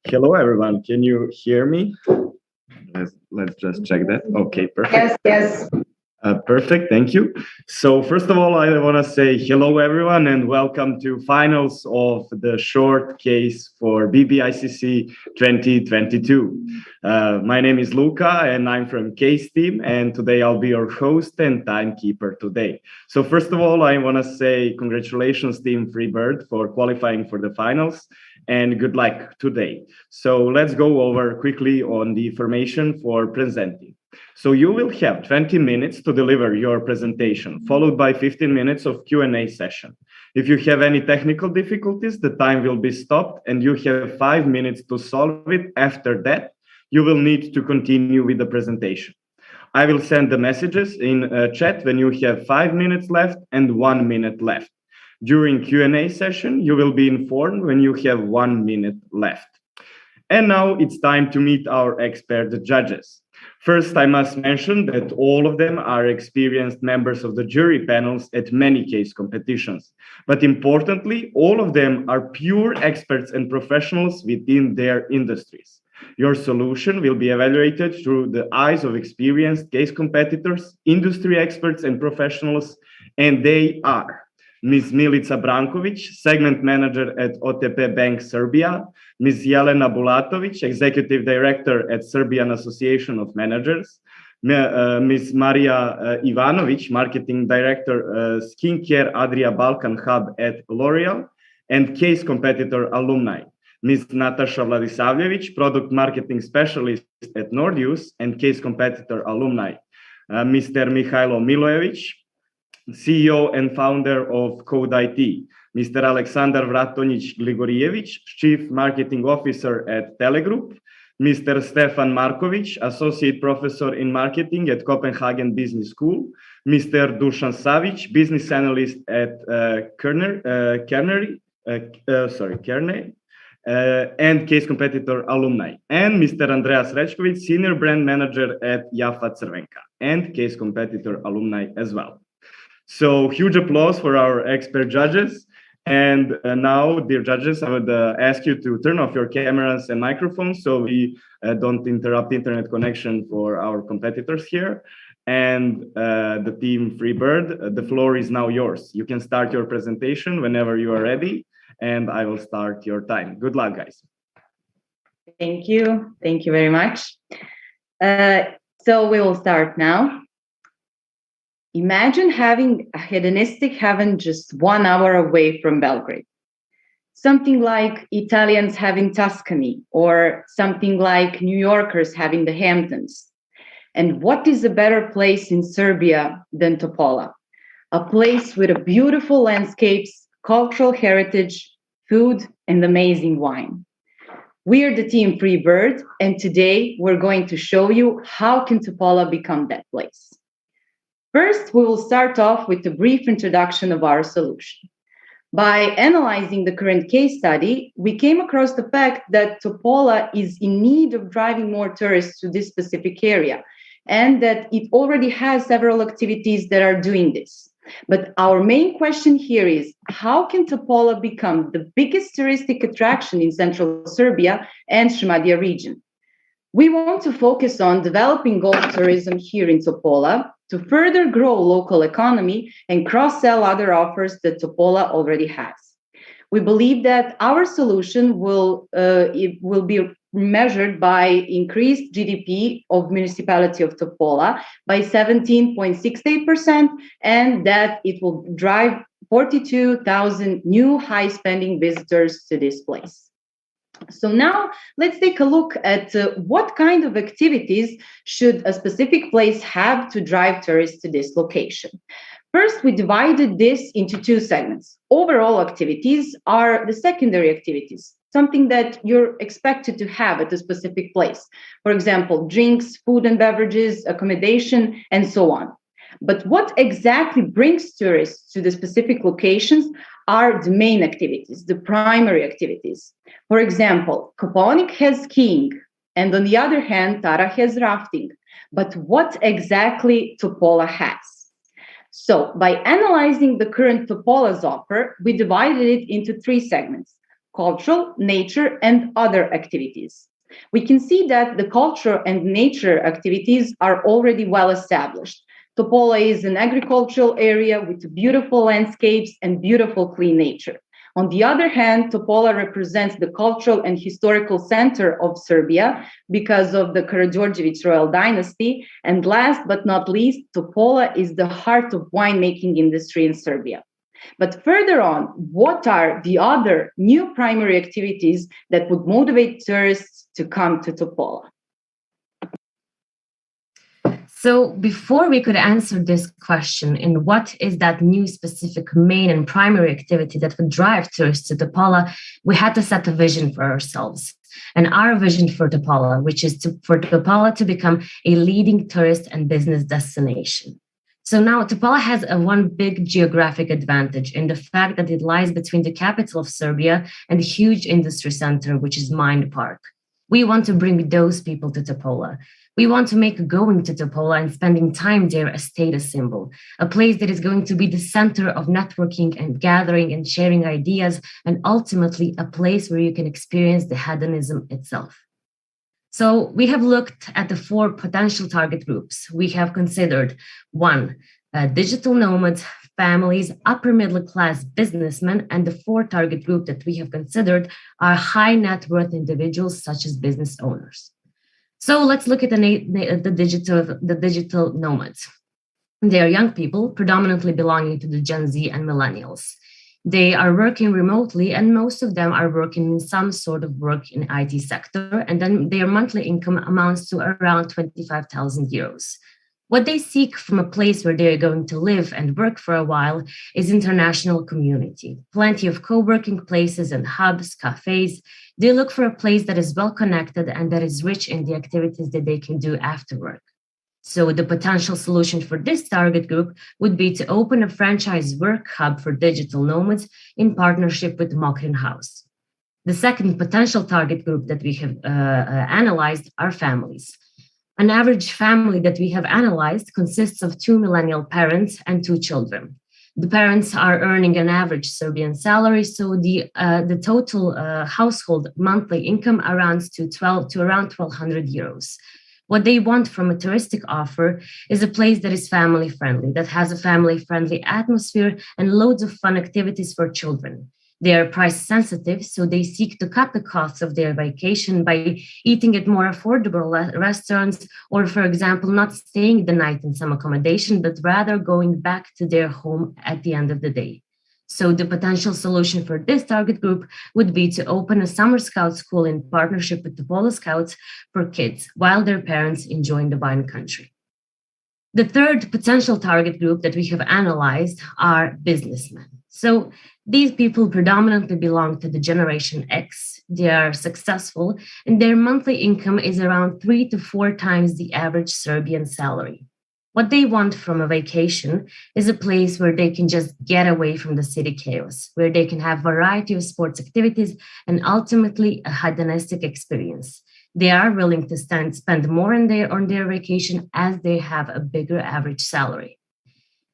Hello, everyone. Can you hear me? Let's just check that. Okay, perfect. Yes, yes. Perfect. Thank you. So first of all, I want to say hello, everyone, and welcome to finals of the short case for BBICC 2022. My name is Luca, and I'm from Case Team, and today I'll be your host and timekeeper today. So first of all, I want to say congratulations, Team FreeBird, for qualifying for the finals, and good luck today. So let's go over quickly on the information for presenting. So you will have 20 minutes to deliver your presentation, followed by 15 minutes of Q&A session. If you have any technical difficulties, the time will be stopped and you have 5 minutes to solve it. After that, you will need to continue with the presentation. I will send the messages in chat when you have 5 minutes left and 1 minute left. During Q&A session, you will be informed when you have 1 minute left. And now it's time to meet our expert judges. First, I must mention that all of them are experienced members of the jury panels at many case competitions. But importantly, all of them are pure experts and professionals within their industries. Your solution will be evaluated through the eyes of experienced case competitors, industry experts, and professionals, and they are Ms. Milica Brankovic, Segment Manager at OTP Bank Serbia, Ms. Jelena Bulatovic, Executive Director at Serbian Association of Managers, Ms. Maria Ivanovic, Marketing Director, Skincare Adria Balkan Hub at L'Oreal, and case competitor alumni, Ms. Natasha Vladisavljevic, Product Marketing Specialist at Nordius and case competitor alumni, Mr. Mihailo Milojevic, CEO and founder of Code IT, Mr. Alexander Vratonic Grigorievich, Chief Marketing Officer at Telegroup, Mr. Stefan Markovic, Associate Professor in Marketing at Copenhagen Business School, Mr. Dusan Savic, Business Analyst at Kearney, and case competitor alumni, and Mr. Andreas Rečkovic, Senior Brand Manager at Jafa Crvenka, and case competitor alumni as well. So huge applause for our expert judges. And now, dear judges, I would ask you to turn off your cameras and microphones so we don't interrupt internet connection for our competitors here. And the team FreeBird, the floor is now yours. You can start your presentation whenever you are ready, and I will start your time. Good luck, guys. Thank you. Thank you very much. So we will start now. Imagine having a hedonistic heaven just 1 hour away from Belgrade. Something like Italians having Tuscany, or something like New Yorkers having the Hamptons. And what is a better place in Serbia than Topola? A place with beautiful landscapes, cultural heritage, food, and amazing wine. We are the team FreeBird, and today we're going to show you how can Topola become that place. First, we will start off with a brief introduction of our solution. By analyzing the current case study, we came across the fact that Topola is in need of driving more tourists to this specific area, and that it already has several activities that are doing this. But our main question here is, how can Topola become the biggest touristic attraction in central Serbia and Shamadia region? We want to focus on developing golf tourism here in Topola to further grow local economy and cross-sell other offers that Topola already has. We believe that our solution will be measured by increased GDP of municipality of Topola by 17.68%, and that it will drive 42,000 new high-spending visitors to this place. So now let's take a look at what kind of activities should a specific place have to drive tourists to this location. First, we divided this into 2 segments. Overall activities are the secondary activities, something that you're expected to have at a specific place. For example, drinks, food and beverages, accommodation, and so on. But what exactly brings tourists to the specific locations are the main activities, the primary activities. For example, Koponik has skiing, and on the other hand, Tara has rafting. But what exactly Topola has? So by analyzing the current Topola's offer, we divided it into 3 segments. cultural, nature, and other activities. We can see that the cultural and nature activities are already well established. Topola is an agricultural area with beautiful landscapes and beautiful clean nature. On the other hand, Topola represents the cultural and historical center of Serbia because of the Karađorđević royal dynasty. And last but not least, Topola is the heart of winemaking industry in Serbia. But further on, what are the other new primary activities that would motivate tourists to come to Topola? So before we could answer this question, in what is that new specific main and primary activity that would drive tourists to Topola, we had to set a vision for ourselves. And our vision for Topola, which is for Topola to become a leading tourist and business destination. So now Topola has one big geographic advantage in the fact that it lies between the capital of Serbia and the huge industry center, which is Mind Park. We want to bring those people to Topola. We want to make going to Topola and spending time there a status symbol, a place that is going to be the center of networking and gathering and sharing ideas, and ultimately a place where you can experience the hedonism itself. So we have looked at the 4 potential target groups. We have considered 1, digital nomads, families, upper middle class businessmen, and the 4 target group that we have considered are high net worth individuals such as business owners. So let's look at the digital nomads. They are young people, predominantly belonging to the Gen Z and millennials. They are working remotely, and most of them are working in some sort of work in IT sector, and then their monthly income amounts to around 25,000 euros. What they seek from a place where they're going to live and work for a while is international community, plenty of co-working places and hubs, cafes. They look for a place that is well connected and that is rich in the activities that they can do after work. So the potential solution for this target group would be to open a franchise work hub for digital nomads in partnership with Mokrin House. The second potential target group that we have analyzed are families. An average family that we have analyzed consists of 2 millennial parents and 2 children. The parents are earning an average Serbian salary, so the total household monthly income amounts to around 1,200 euros. What they want from a touristic offer is a place that is family friendly, that has a family friendly atmosphere and loads of fun activities for children. They are price sensitive, so they seek to cut the costs of their vacation by eating at more affordable restaurants, or, for example, not staying the night in some accommodation, but rather going back to their home at the end of the day. So the potential solution for this target group would be to open a summer scout school in partnership with the Polo Scouts for kids while their parents enjoy the wine country. The third potential target group that we have analyzed are businessmen. So these people predominantly belong to the Generation X. They are successful, and their monthly income is around 3 to 4 times the average Serbian salary. What they want from a vacation is a place where they can just get away from the city chaos, where they can have a variety of sports activities and ultimately a hedonistic experience. They are willing to spend more on their vacation as they have a bigger average salary.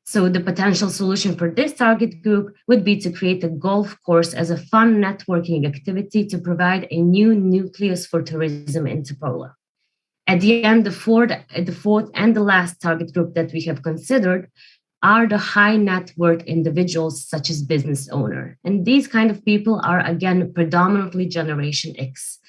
So the potential solution for this target group would be to create a golf course as a fun networking activity to provide a new nucleus for tourism in Topola. At the end, the fourth and the last target group that we have considered are the high net worth individuals such as business owner. And these kind of people are, again, predominantly Generation X.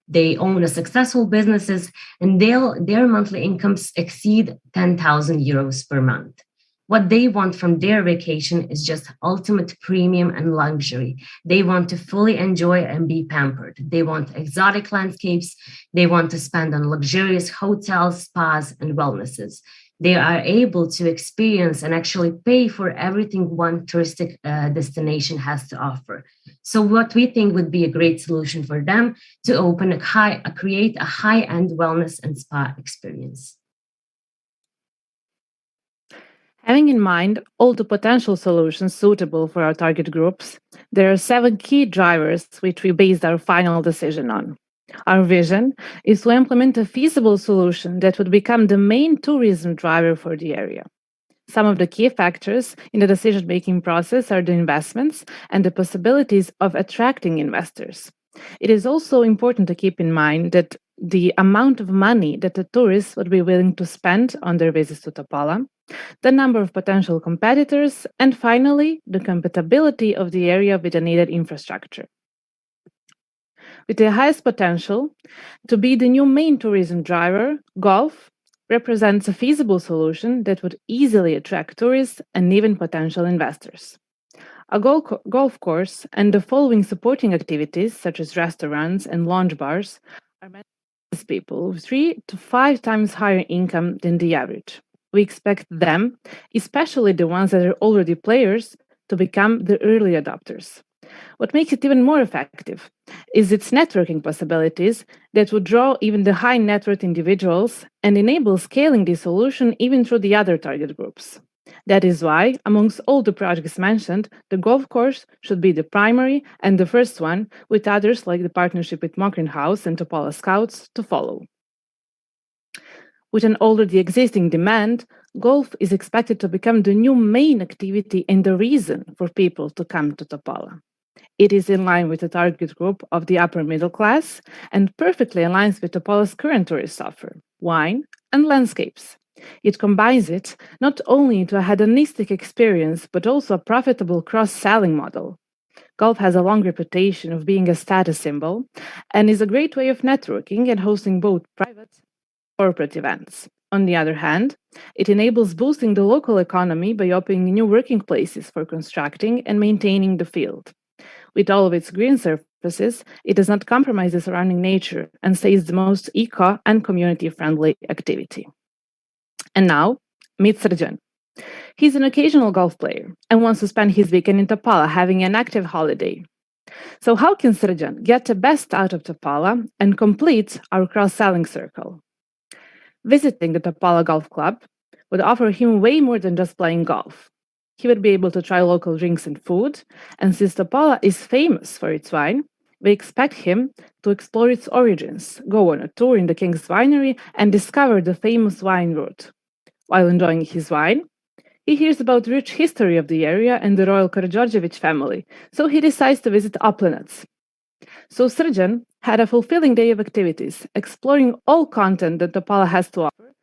They own a successful businesses and their monthly incomes exceed 10,000 euros per month. What they want from their vacation is just ultimate premium and luxury. They want to fully enjoy and be pampered. They want exotic landscapes. They want to spend on luxurious hotels, spas, and wellnesses. They are able to experience and actually pay for everything one touristic destination has to offer. So what we think would be a great solution for them to create a high-end wellness and spa experience. Having in mind all the potential solutions suitable for our target groups, there are 7 key drivers which we based our final decision on. Our vision is to implement a feasible solution that would become the main tourism driver for the area. Some of the key factors in the decision-making process are the investments and the possibilities of attracting investors. It is also important to keep in mind that the amount of money that the tourists would be willing to spend on their visits to Topola, the number of potential competitors, and finally, the compatibility of the area with the needed infrastructure. With the highest potential to be the new main tourism driver, golf represents a feasible solution that would easily attract tourists and even potential investors. A golf course and the following supporting activities, such as restaurants and lounge bars, are meant to give people 3 to 5 times higher income than the average. We expect them, especially the ones that are already players, to become the early adopters. What makes it even more effective is its networking possibilities that would draw even the high net worth individuals and enable scaling the solution even through the other target groups. That is why, amongst all the projects mentioned, the golf course should be the primary and the first one, with others like the partnership with Mokrin House and Topola Scouts to follow. With an already existing demand, golf is expected to become the new main activity and the reason for people to come to Topola. It is in line with the target group of the upper middle class and perfectly aligns with Topola's current tourist offer, wine and landscapes. It combines it not only into a hedonistic experience, but also a profitable cross-selling model. Golf has a long reputation of being a status symbol and is a great way of networking and hosting both private and corporate events. On the other hand, it enables boosting the local economy by opening new working places for constructing and maintaining the field. With all of its green surfaces, it does not compromise the surrounding nature and stays the most eco and community-friendly activity. And now, meet Srđan. He's an occasional golf player and wants to spend his weekend in Topola having an active holiday. So how can Srđan get the best out of Topola and complete our cross-selling circle? Visiting the Topola Golf Club would offer him way more than just playing golf. He would be able to try local drinks and food, and since Topola is famous for its wine, we expect him to explore its origins, go on a tour in the King's Winery, and discover the famous wine route. While enjoying his wine, he hears about the rich history of the area and the royal Karađorđević family, so he decides to visit Oplenac. So Srđan had a fulfilling day of activities, exploring all content that Topola has to offer,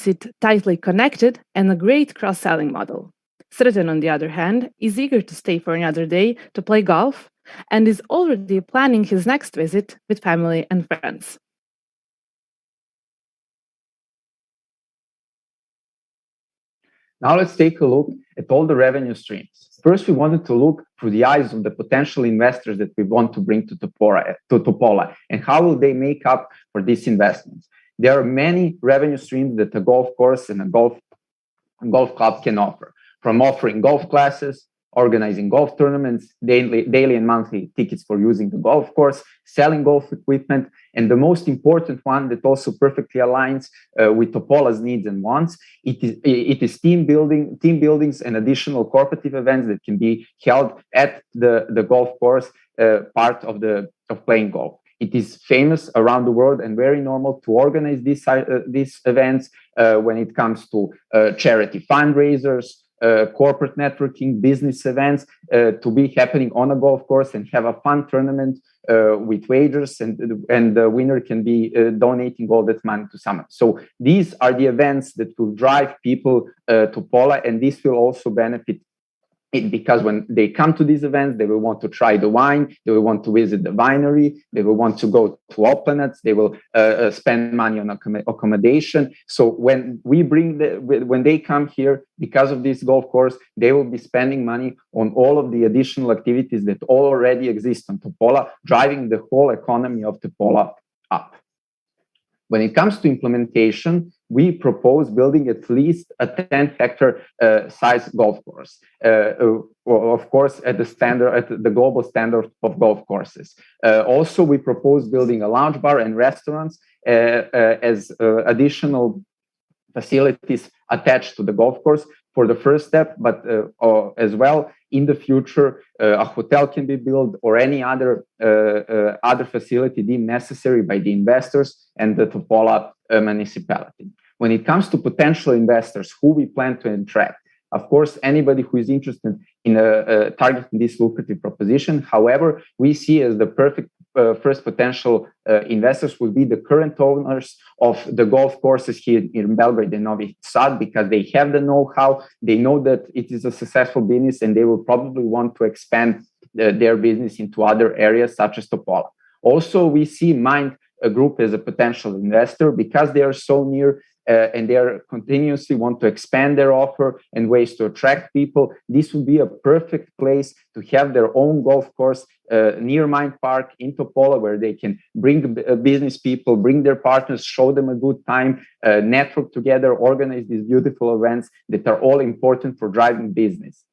it tightly connected, and a great cross-selling model. Srđan, on the other hand, is eager to stay for another day to play golf and is already planning his next visit with family and friends. Now let's take a look at all the revenue streams. First, we wanted to look through the eyes of the potential investors that we want to bring to Topola and how will they make up for these investments. There are many revenue streams that a golf course and a golf club can offer, from offering golf classes, organizing golf tournaments, daily and monthly tickets for using the golf course, selling golf equipment, and the most important one that also perfectly aligns with Topola's needs and wants, it is team buildings and additional corporative events that can be held at the golf course part of playing golf. It is famous around the world and very normal to organize these events when it comes to charity fundraisers, corporate networking, business events to be happening on a golf course and have a fun tournament with wagers, and the winner can be donating all that money to someone. So these are the events that will drive people to Pola, and this will also benefit it because when they come to these events, they will want to try the wine, they will want to visit the winery, they will want to go to Oplenac, they will spend money on accommodation. So when they come here because of this golf course, they will be spending money on all of the additional activities that already exist on Topola, driving the whole economy of Topola up. When it comes to implementation, we propose building at least a 10-hectare size golf course, of course, at the global standard of golf courses. Also, we propose building a lounge bar and restaurants as additional facilities attached to the golf course for the first step, but as well, in the future, a hotel can be built or any other facility deemed necessary by the investors and the Topola municipality. When it comes to potential investors who we plan to attract, of course, anybody who is interested in targeting this lucrative proposition. However, we see as the perfect first potential investors will be the current owners of the golf courses here in Belgrade and Novi Sad, because they have the know-how, they know that it is a successful business, and they will probably want to expand their business into other areas such as Topola. Also, we see Mind Group as a potential investor because they are so near and they are continuously want to expand their offer and ways to attract people. This would be a perfect place to have their own golf course near Mind Park in Topola, where they can bring business people, bring their partners, show them a good time, network together, organize these beautiful events that are all important for driving business.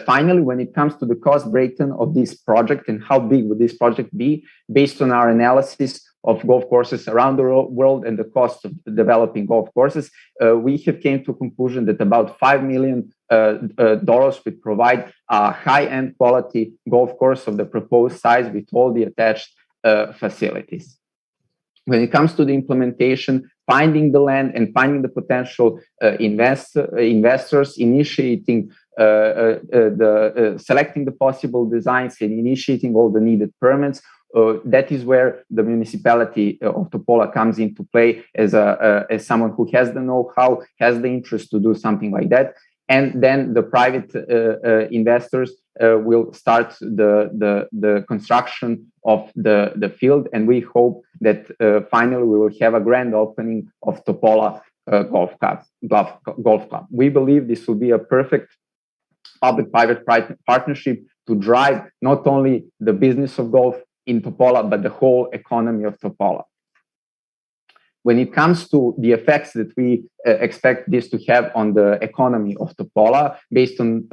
Finally, when it comes to the cost breakdown of this project and how big would this project be, based on our analysis of golf courses around the world and the cost of developing golf courses, we have came to a conclusion that about $5 million would provide a high-end quality golf course of the proposed size with all the attached facilities. When it comes to the implementation, finding the land and finding the potential investors, initiating selecting the possible designs and initiating all the needed permits, that is where the municipality of Topola comes into play as someone who has the know-how, has the interest to do something like that. And then the private investors will start the construction of the field, and we hope that finally we will have a grand opening of Topola Golf Club. We believe this will be a perfect public-private partnership to drive not only the business of golf in Topola, but the whole economy of Topola. When it comes to the effects that we expect this to have on the economy of Topola, based on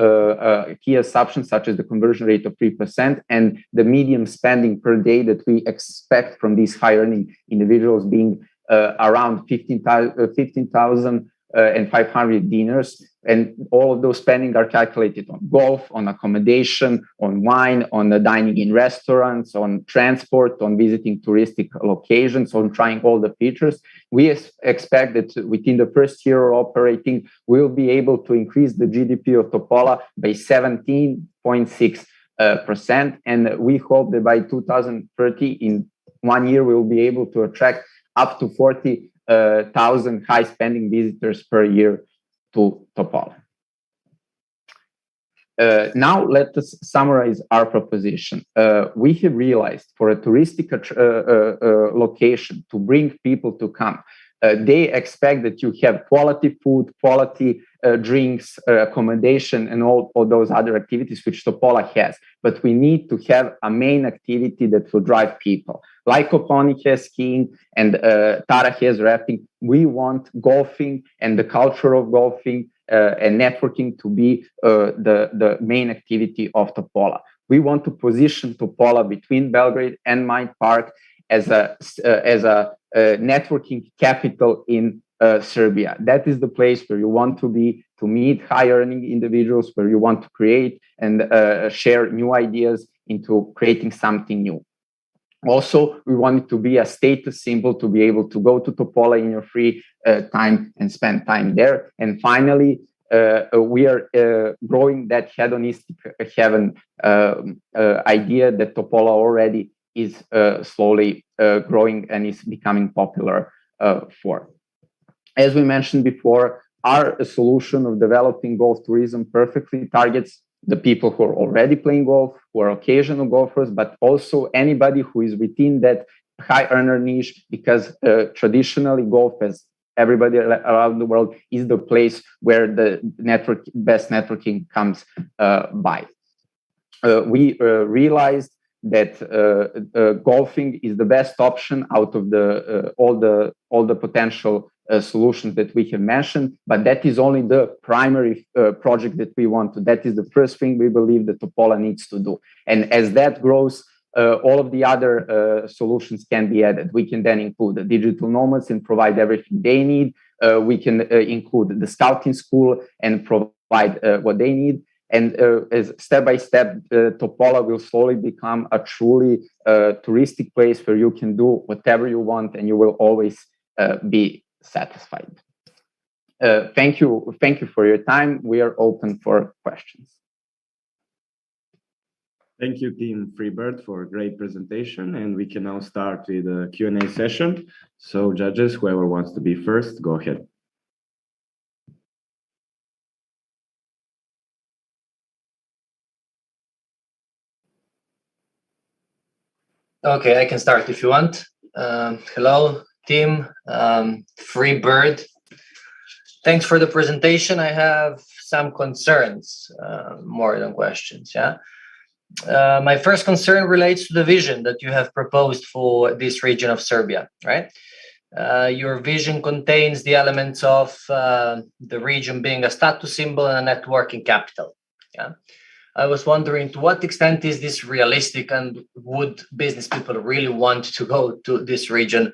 key assumptions such as the conversion rate of 3% and the median spending per day that we expect from these high-earning individuals being around 15,500 dinars, and all of those spending are calculated on golf, on accommodation, on wine, on the dining in restaurants, on transport, on visiting touristic locations, on trying all the features. We expect that within the first year of operating, we'll be able to increase the GDP of Topola by 17.6%, and we hope that by 2030, in 1 year, we'll be able to attract up to 40,000 high-spending visitors per year to Topola. Now, let us summarize our proposition. We have realized for a touristic location to bring people to come, they expect that you have quality food, quality drinks, accommodation, and all those other activities which Topola has. But we need to have a main activity that will drive people. Like Koponi has skiing and Tara has rafting, we want golfing and the culture of golfing and networking to be the main activity of Topola. We want to position Topola between Belgrade and Mind Park as a networking capital in Serbia. That is the place where you want to be to meet high-earning individuals, where you want to create and share new ideas into creating something new. Also, we want it to be a status symbol to be able to go to Topola in your free time and spend time there. And finally, we are growing that hedonistic heaven idea that Topola already is slowly growing and is becoming popular for. As we mentioned before, our solution of developing golf tourism perfectly targets the people who are already playing golf, who are occasional golfers, but also anybody who is within that high earner niche, because traditionally golf, as everybody around the world, is the place where the best networking comes by. We realized that golfing is the best option out of all the potential solutions that we have mentioned, but that is only the primary project that we want to. That is the first thing we believe that Topola needs to do. And as that grows, all of the other solutions can be added. We can then include the digital nomads and provide everything they need. We can include the scouting school and provide what they need. And as step by step, Topola will slowly become a truly touristic place where you can do whatever you want and you will always be satisfied. Thank you for your time. We are open for questions. Thank you, Team FreeBird, for a great presentation. And we can now start with a Q&A session. So judges, whoever wants to be first, go ahead. Okay, I can start if you want. Hello, team, FreeBird. Thanks for the presentation. I have some concerns, more than questions, yeah? My first concern relates to the vision that you have proposed for this region of Serbia, right? Your vision contains the elements of the region being a status symbol and a networking capital, yeah? I was wondering, to what extent is this realistic, and would business people really want to go to this region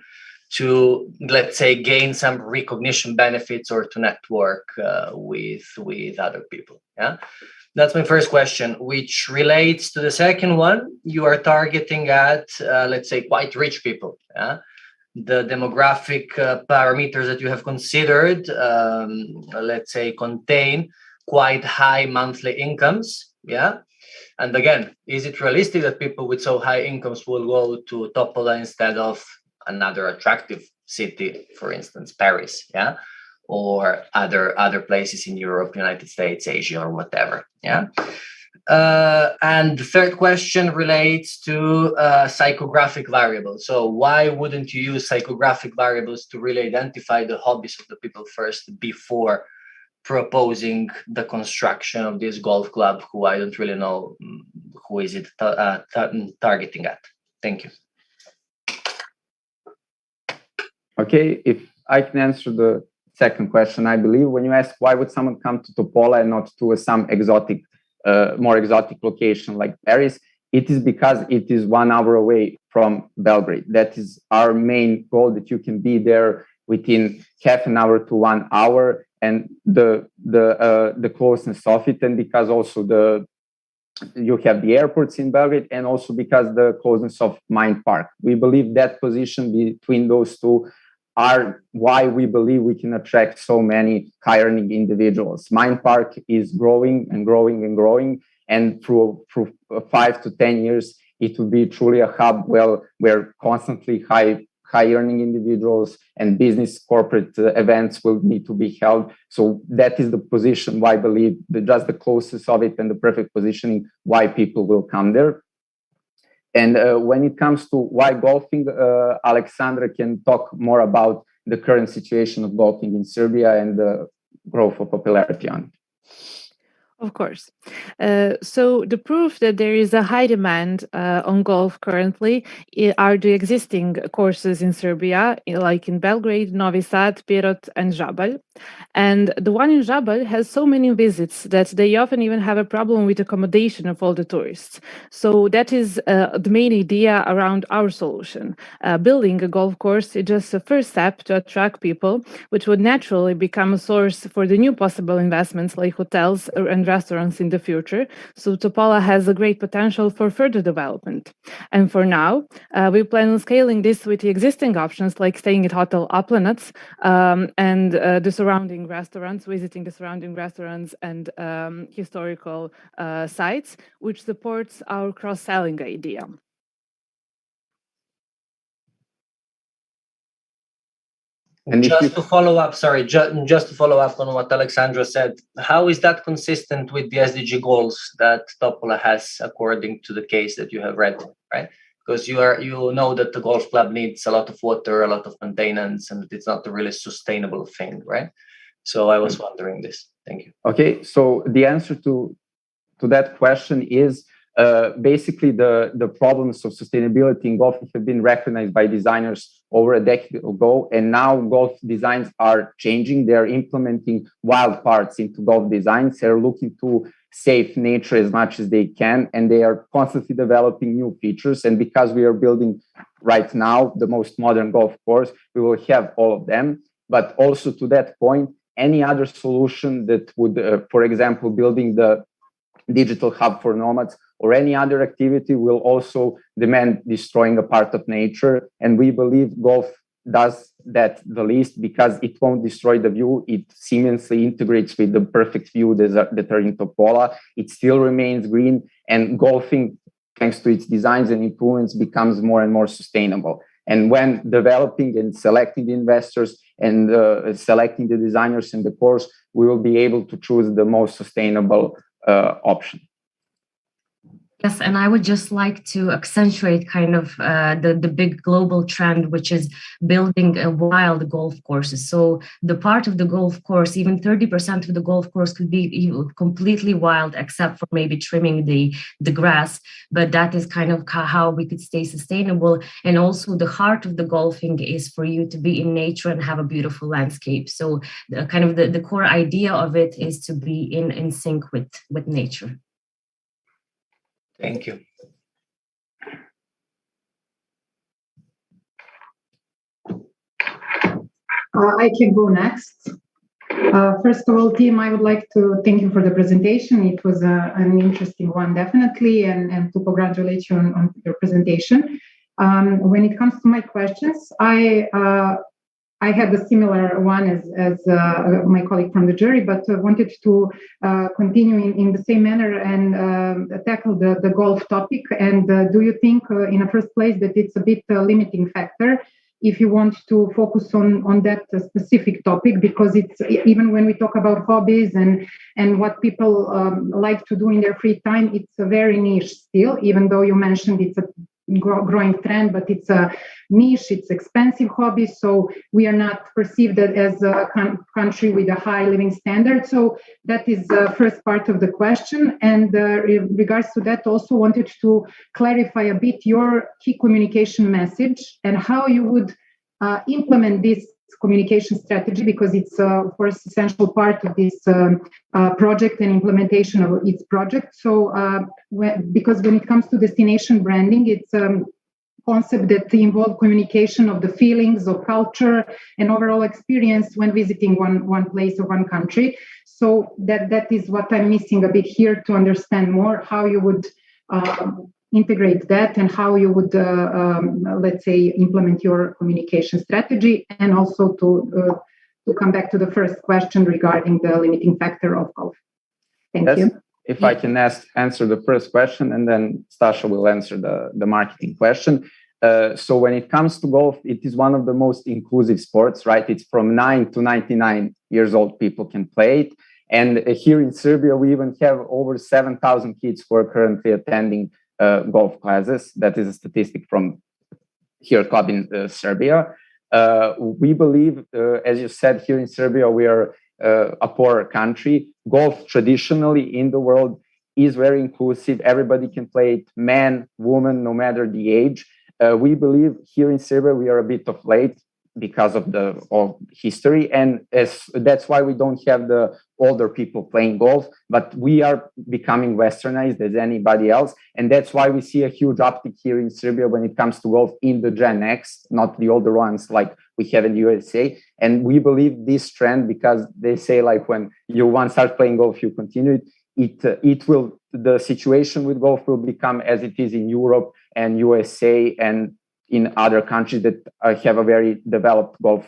to, let's say, gain some recognition benefits or to network with other people? Yeah, that's my first question, which relates to the second one. You are targeting at, let's say, quite rich people. Yeah, the demographic parameters that you have considered, let's say, contain quite high monthly incomes. Yeah, and again, is it realistic that people with so high incomes will go to Topola instead of another attractive city, for instance, Paris, yeah, or other places in Europe, United States, Asia, or whatever, yeah? And the third question relates to psychographic variables. So why wouldn't you use psychographic variables to really identify the hobbies of the people first before proposing the construction of this golf club, who I don't really know who is it targeting at? Thank you. Okay, if I can answer the second question, I believe when you ask why would someone come to Topola and not to some exotic, more exotic location like Paris, it is because it is 1 hour away from Belgrade. That is our main goal, that you can be there within half an hour to 1 hour, and the closeness of it, and because also you have the airports in Belgrade, and also because the closeness of Mind Park. We believe that position between those two are why we believe we can attract so many high earning individuals. Mind Park is growing and growing and growing, and through 5 to 10 years, it will be truly a hub where constantly high earning individuals and business corporate events will need to be held. So that is the position why I believe that just the closest of it and the perfect positioning why people will come there. And when it comes to why golfing, Alexandra can talk more about the current situation of golfing in Serbia and the growth of popularity on it. Of course. So the proof that there is a high demand on golf currently are the existing courses in Serbia, like in Belgrade, Novi Sad, Pirot, and Žabalj. And the one in Žabalj has so many visits that they often even have a problem with accommodation of all the tourists. So that is the main idea around our solution. Building a golf course is just a first step to attract people, which would naturally become a source for the new possible investments like hotels and restaurants in the future. So Topola has a great potential for further development. And for now, we plan on scaling this with the existing options like staying at Hotel Aplanac and the surrounding restaurants, visiting the surrounding restaurants and historical sites, which supports our cross-selling idea. And just to follow up, sorry, just to follow up on what Alexandra said, how is that consistent with the SDG goals that Topola has according to the case that you have read, right? Because you know that the golf club needs a lot of water, a lot of maintenance, and it's not a really sustainable thing, right? So I was wondering this. Thank you. Okay, so the answer to that question is basically the problems of sustainability in golf have been recognized by designers over a decade ago, and now golf designs are changing. They're implementing wild parts into golf designs. They're looking to save nature as much as they can, and they are constantly developing new features. And because we are building right now the most modern golf course, we will have all of them. But also to that point, any other solution that would, for example, building the digital hub for nomads or any other activity will also demand destroying a part of nature. And we believe golf does that the least because it won't destroy the view. It seamlessly integrates with the perfect view that are in Topola. It still remains green, and golfing, thanks to its designs and improvements, becomes more and more sustainable. And when developing and selecting the investors and selecting the designers in the course, we will be able to choose the most sustainable option. Yes, and I would just like to accentuate kind of the big global trend, which is building wild golf courses. So the part of the golf course, even 30% of the golf course could be completely wild, except for maybe trimming the grass. But that is kind of how we could stay sustainable. And also the heart of the golfing is for you to be in nature and have a beautiful landscape. So the core idea of it is to be in sync with nature. Thank you. I can go next. First of all, Tim, I would like to thank you for the presentation. It was an interesting one, definitely, and to congratulate you on your presentation. When it comes to my questions, I had a similar one as my colleague from the jury, but wanted to continue in the same manner and tackle the golf topic. And do you think, in the first place, that it's a bit limiting factor if you want to focus on that specific topic? Because it's, even when we talk about hobbies and what people like to do in their free time, it's a very niche still, even though you mentioned it's a growing trend, but it's a niche, it's expensive hobby, so we are not perceived as a country with a high living standard. So that is the first part of the question. And in regards to that, also wanted to clarify a bit your key communication message and how you would implement this communication strategy, because it's of course essential part of this project and implementation of its project. So because when it comes to destination branding, it's a concept that involves communication of the feelings of culture and overall experience when visiting one place or one country. So that is what I'm missing a bit here to understand more how you would integrate that and how you would, let's say, implement your communication strategy, and also to come back to the first question regarding the limiting factor of golf. Thank you. If I can answer the first question, and then Stasha will answer the marketing question. So when it comes to golf, it is one of the most inclusive sports, right? It's from 9 to 99 years old, people can play it. And here in Serbia, we even have over 7,000 kids who are currently attending golf classes. That is a statistic from here club in Serbia. We believe, as you said, here in Serbia, we are a poorer country. Golf traditionally in the world is very inclusive. Everybody can play it, man, woman, no matter the age. We believe here in Serbia, we are a bit of late because of history. And that's why we don't have the older people playing golf, but we are becoming westernized as anybody else. And that's why we see a huge uptick here in Serbia when it comes to golf in the Gen X, not the older ones like we have in the USA. And we believe this trend, because they say like when you once start playing golf, you continue it will, the situation with golf will become as it is in Europe and USA and in other countries that have a very developed golf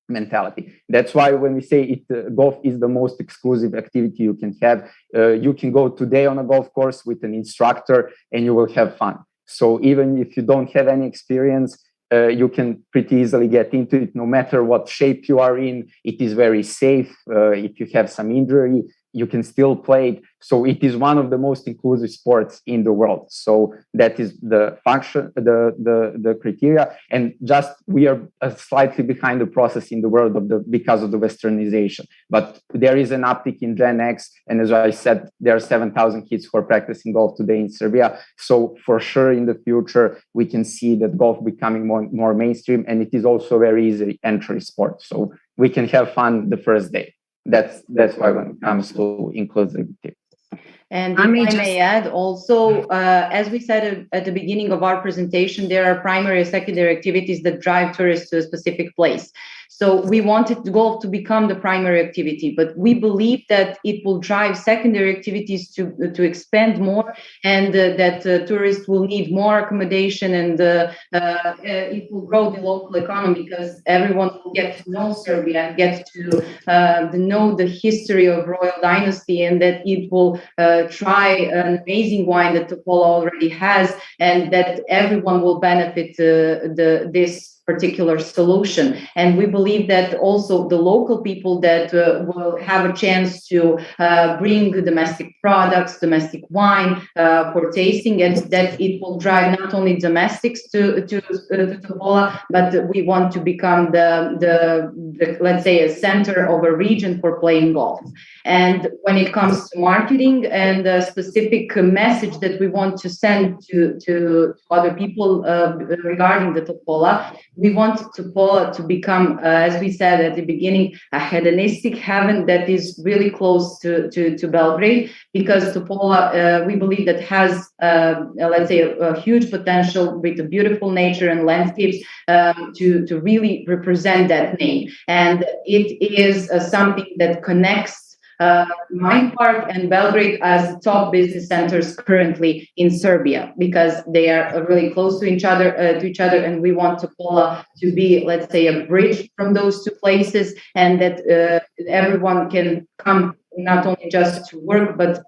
mentality. That's why when we say golf is the most exclusive activity you can have, you can go today on a golf course with an instructor and you will have fun. So even if you don't have any experience, you can pretty easily get into it, no matter what shape you are in. It is very safe. If you have some injury, you can still play it. So it is one of the most inclusive sports in the world. So that is the function, the criteria. And just we are slightly behind the process in the world because of the westernization. But there is an uptick in Gen X. And as I said, there are 7,000 kids who are practicing golf today in Serbia. So for sure, in the future, we can see that golf becoming more mainstream. And it is also a very easy entry sport. So we can have fun the first day. That's why when it comes to inclusivity. And if I may add also, as we said at the beginning of our presentation, there are primary and secondary activities that drive tourists to a specific place. So we wanted golf to become the primary activity, but we believe that it will drive secondary activities to expand more, and that tourists will need more accommodation, and it will grow the local economy because everyone will get to know Serbia and get to know the history of royal dynasty, and that it will try an amazing wine that Topola already has, and that everyone will benefit this particular solution. And we believe that also the local people that will have a chance to bring domestic products, domestic wine for tasting, and that it will drive not only domestics to Topola, but we want to become the let's say a center of a region for playing golf. And when it comes to marketing and a specific message that we want to send to other people regarding the Topola, we want Topola to become, as we said at the beginning, a hedonistic heaven that is really close to Belgrade, because Topola, we believe that has, let's say, a huge potential with the beautiful nature and landscapes to really represent that name. And it is something that connects Mind Park and Belgrade as top business centers currently in Serbia, because they are really close to each other, and we want Topola to be, let's say, a bridge from those two places, and that everyone can come not only just to work, but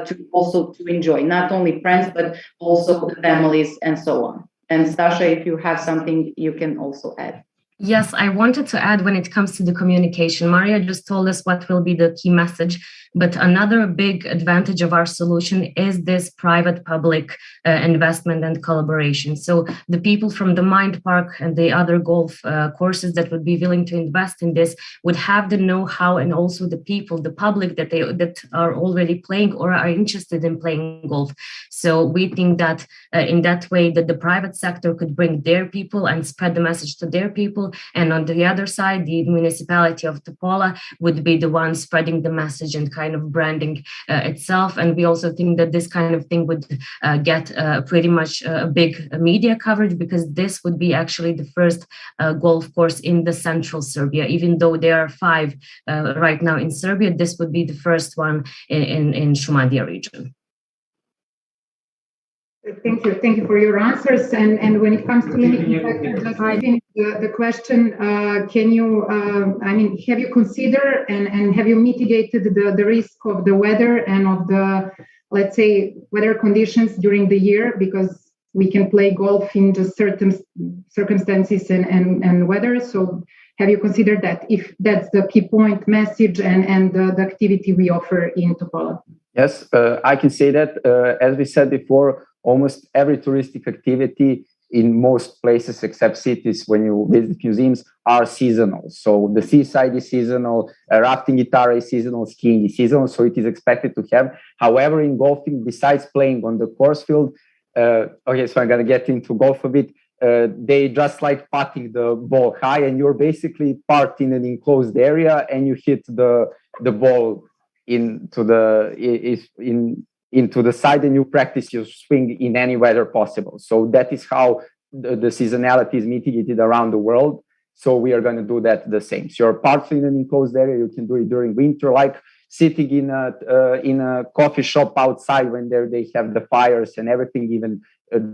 to also to enjoy, not only friends, but also the families and so on. And Stasha, if you have something, you can also add. Yes, I wanted to add when it comes to the communication. Maria just told us what will be the key message, but another big advantage of our solution is this private-public investment and collaboration. So the people from the Mind Park and the other golf courses that would be willing to invest in this would have the know-how, and also the people, the public that are already playing or are interested in playing golf. So we think that in that way that the private sector could bring their people and spread the message to their people. And on the other side, the municipality of Topola would be the one spreading the message and kind of branding itself. And we also think that this kind of thing would get pretty much a big media coverage, because this would be actually the first golf course in the central Serbia. Even though there are 5 right now in Serbia, this would be the first one in Šumadija region. Thank you for your answers. And when it comes to limiting factors, just I think the question, can you, have you considered and have you mitigated the risk of the weather and of the, let's say, weather conditions during the year? Because we can play golf in just certain circumstances and weather. So have you considered that, if that's the key point message and the activity we offer in Topola? Yes, I can say that, as we said before, almost every touristic activity in most places except cities, when you visit museums, are seasonal. So the seaside is seasonal, rafting guitar is seasonal, skiing is seasonal, so it is expected to have. However, in golfing, besides playing on the course field, okay, so I'm going to get into golf a bit, they just like putting the ball high, and you're basically parked in an enclosed area, and you hit the ball into the side, and you practice your swing in any weather possible. So that is how the seasonality is mitigated around the world. So we are going to do that the same. So you're parked in an enclosed area. You can do it during winter, like sitting in a coffee shop outside when they have the fires and everything, even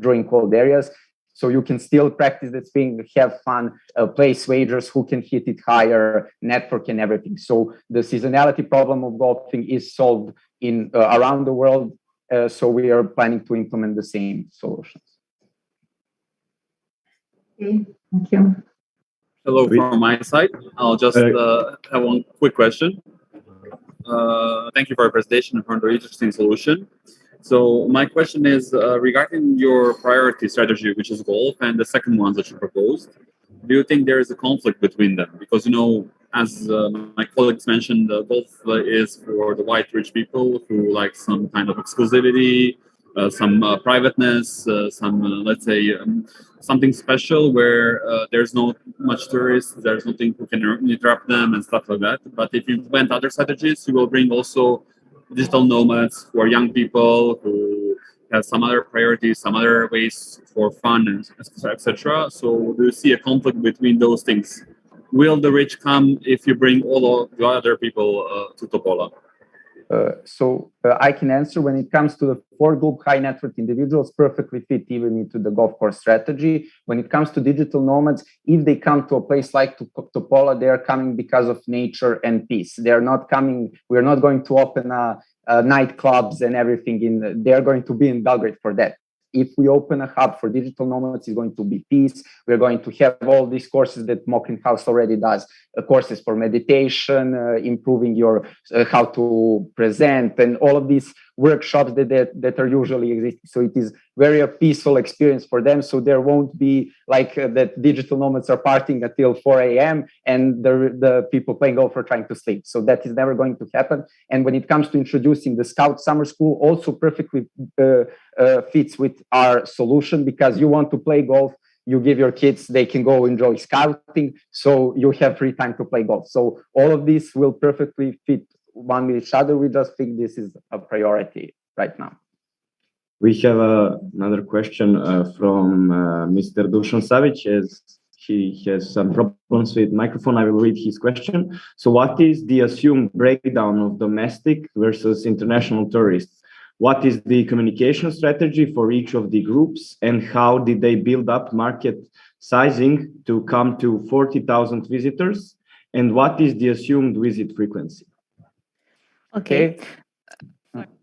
during cold areas. So you can still practice the swing, have fun, place wagers, who can hit it higher, network and everything. So the seasonality problem of golfing is solved in around the world. So we are planning to implement the same solutions. Okay, thank you. Hello from my side. I'll just have one quick question. Thank you for your presentation and for the interesting solution. So my question is regarding your priority strategy, which is golf, and the second one that you proposed. Do you think there is a conflict between them? Because, as my colleagues mentioned, golf is for the white rich people who like some kind of exclusivity, some privateness, some, let's say, something special where there's not much tourists, there's nothing who can interrupt them and stuff like that. But if you implement other strategies, you will bring also digital nomads who are young people who have some other priorities, some other ways for fun, etc. So do you see a conflict between those things? will the rich come if you bring all of the other people to Topola? I can answer. When it comes to the 4 group high net worth individuals, perfectly fit even into the golf course strategy. When it comes to digital nomads, if they come to a place like Topola, they are coming because of nature and peace. They are not coming. We are not going to open nightclubs and everything. They are going to be in Belgrade for that. If we open a hub for digital nomads, it's going to be peace. We're going to have all these courses that Mocking House already does, courses for meditation, improving your how to present, and all of these workshops that are usually existing. So it is very a peaceful experience for them. So there won't be like that digital nomads are partying until 4 a.m. and the people playing golf are trying to sleep. So that is never going to happen. And when it comes to introducing the Scout Summer School, also perfectly fits with our solution, because you want to play golf, you give your kids, they can go enjoy scouting, so you have free time to play golf. So all of this will perfectly fit one with each other. We just think this is a priority right now. We have another question from Mr. Dusan Savic, as he has some problems with microphone. I will read his question. So what is the assumed breakdown of domestic versus international tourists? What is the communication strategy for each of the groups, and how did they build up market sizing to come to 40,000 visitors? And what is the assumed visit frequency? Okay.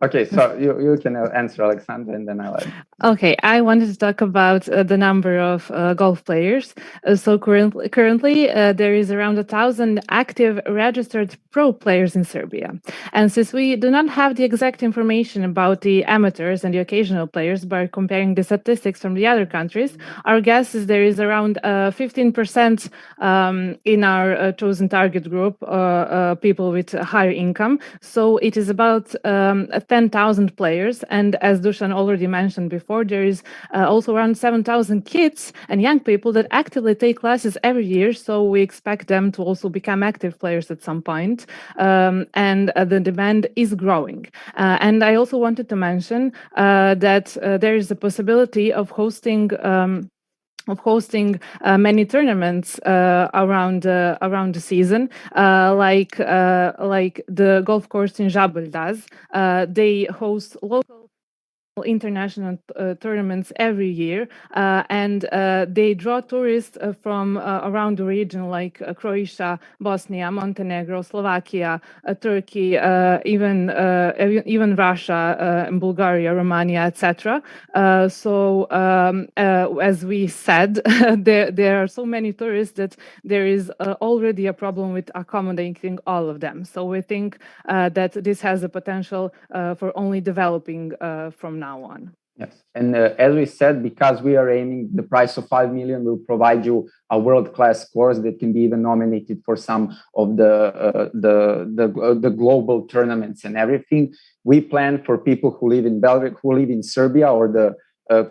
Okay, so you can answer, Alexandra, and then I'll add. Okay, I wanted to talk about the number of golf players. So currently there is around 1,000 active registered pro players in Serbia. And since we do not have the exact information about the amateurs and the occasional players by comparing the statistics from the other countries, our guess is there is around 15% in our chosen target group, people with higher income. So it is about 10,000 players. And as Dusan already mentioned before, there is also around 7,000 kids and young people that actively take classes every year. So we expect them to also become active players at some point. And the demand is growing. And I also wanted to mention that there is a possibility of hosting many tournaments around the season, like the golf course in Jabal does. They host local international tournaments every year, and they draw tourists from around the region, like Croatia, Bosnia, Montenegro, Slovakia, Turkey, even Russia, Bulgaria, Romania, etc. So as we said, there are so many tourists that there is already a problem with accommodating all of them. So we think that this has a potential for only developing from now on. Yes, and as we said, because we are aiming, the price of 5 million will provide you a world-class course that can be even nominated for some of the global tournaments and everything. We plan for people who live in Belgrade, who live in Serbia or the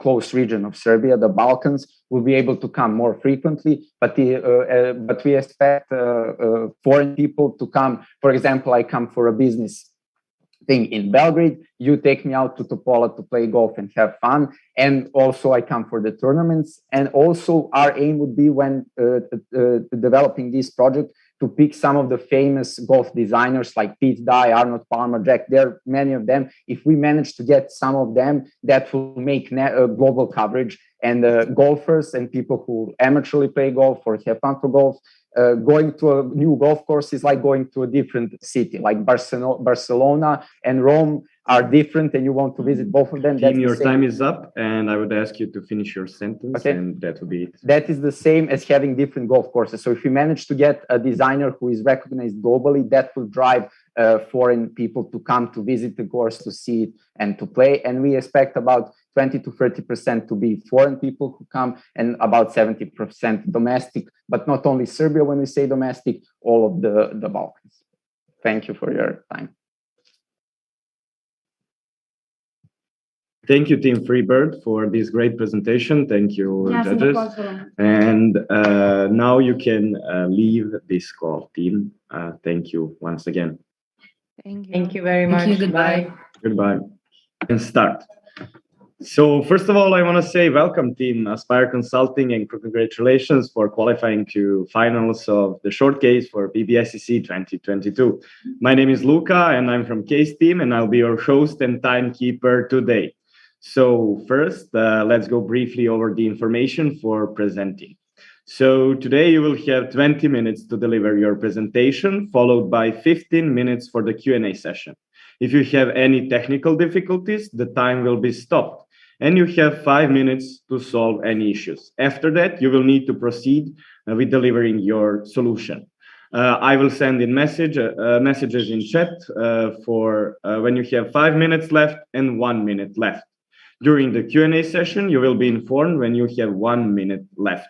close region of Serbia, the Balkans, will be able to come more frequently. But we expect foreign people to come. For example, I come for a business thing in Belgrade, you take me out to Topola to play golf and have fun, and also I come for the tournaments. And also our aim would be, when developing this project, to pick some of the famous golf designers like Pete Dye, Arnold Palmer, Jack. There are many of them. If we manage to get some of them, that will make global coverage, and golfers and people who amateurly play golf or have fun for golf, going to a new golf course is like going to a different city. Like Barcelona and Rome are different, and you want to visit both of them. Team, your time is up, and I would ask you to finish your sentence, okay, and that would be it. That is the same as having different golf courses. So if you manage to get a designer who is recognized globally, that will drive foreign people to come to visit the course, to see it and to play. And we expect about 20 to 30% to be foreign people who come, and about 70% domestic, but not only Serbia. When we say domestic, all of the Balkans. Thank you for your time. Thank you, Team FreeBird, for this great presentation. Thank you, judges. And now you can leave this call, team. Thank you once again. Thank you very much. Goodbye. Goodbye. And start. So first of all, I want to say welcome team Aspire Consulting and congratulations for qualifying to finals of the short case for BBICC 2022. My name is Luca and I'm from Case team and I'll be your host and timekeeper today. So first, let's go briefly over the information for presenting. So today you will have 20 minutes to deliver your presentation, followed by 15 minutes for the Q&A session. If you have any technical difficulties, the time will be stopped and you have 5 minutes to solve any issues. After that, you will need to proceed with delivering your solution. I will send in messages in chat for when you have 5 minutes left and 1 minute left. During the Q&A session, you will be informed when you have 1 minute left.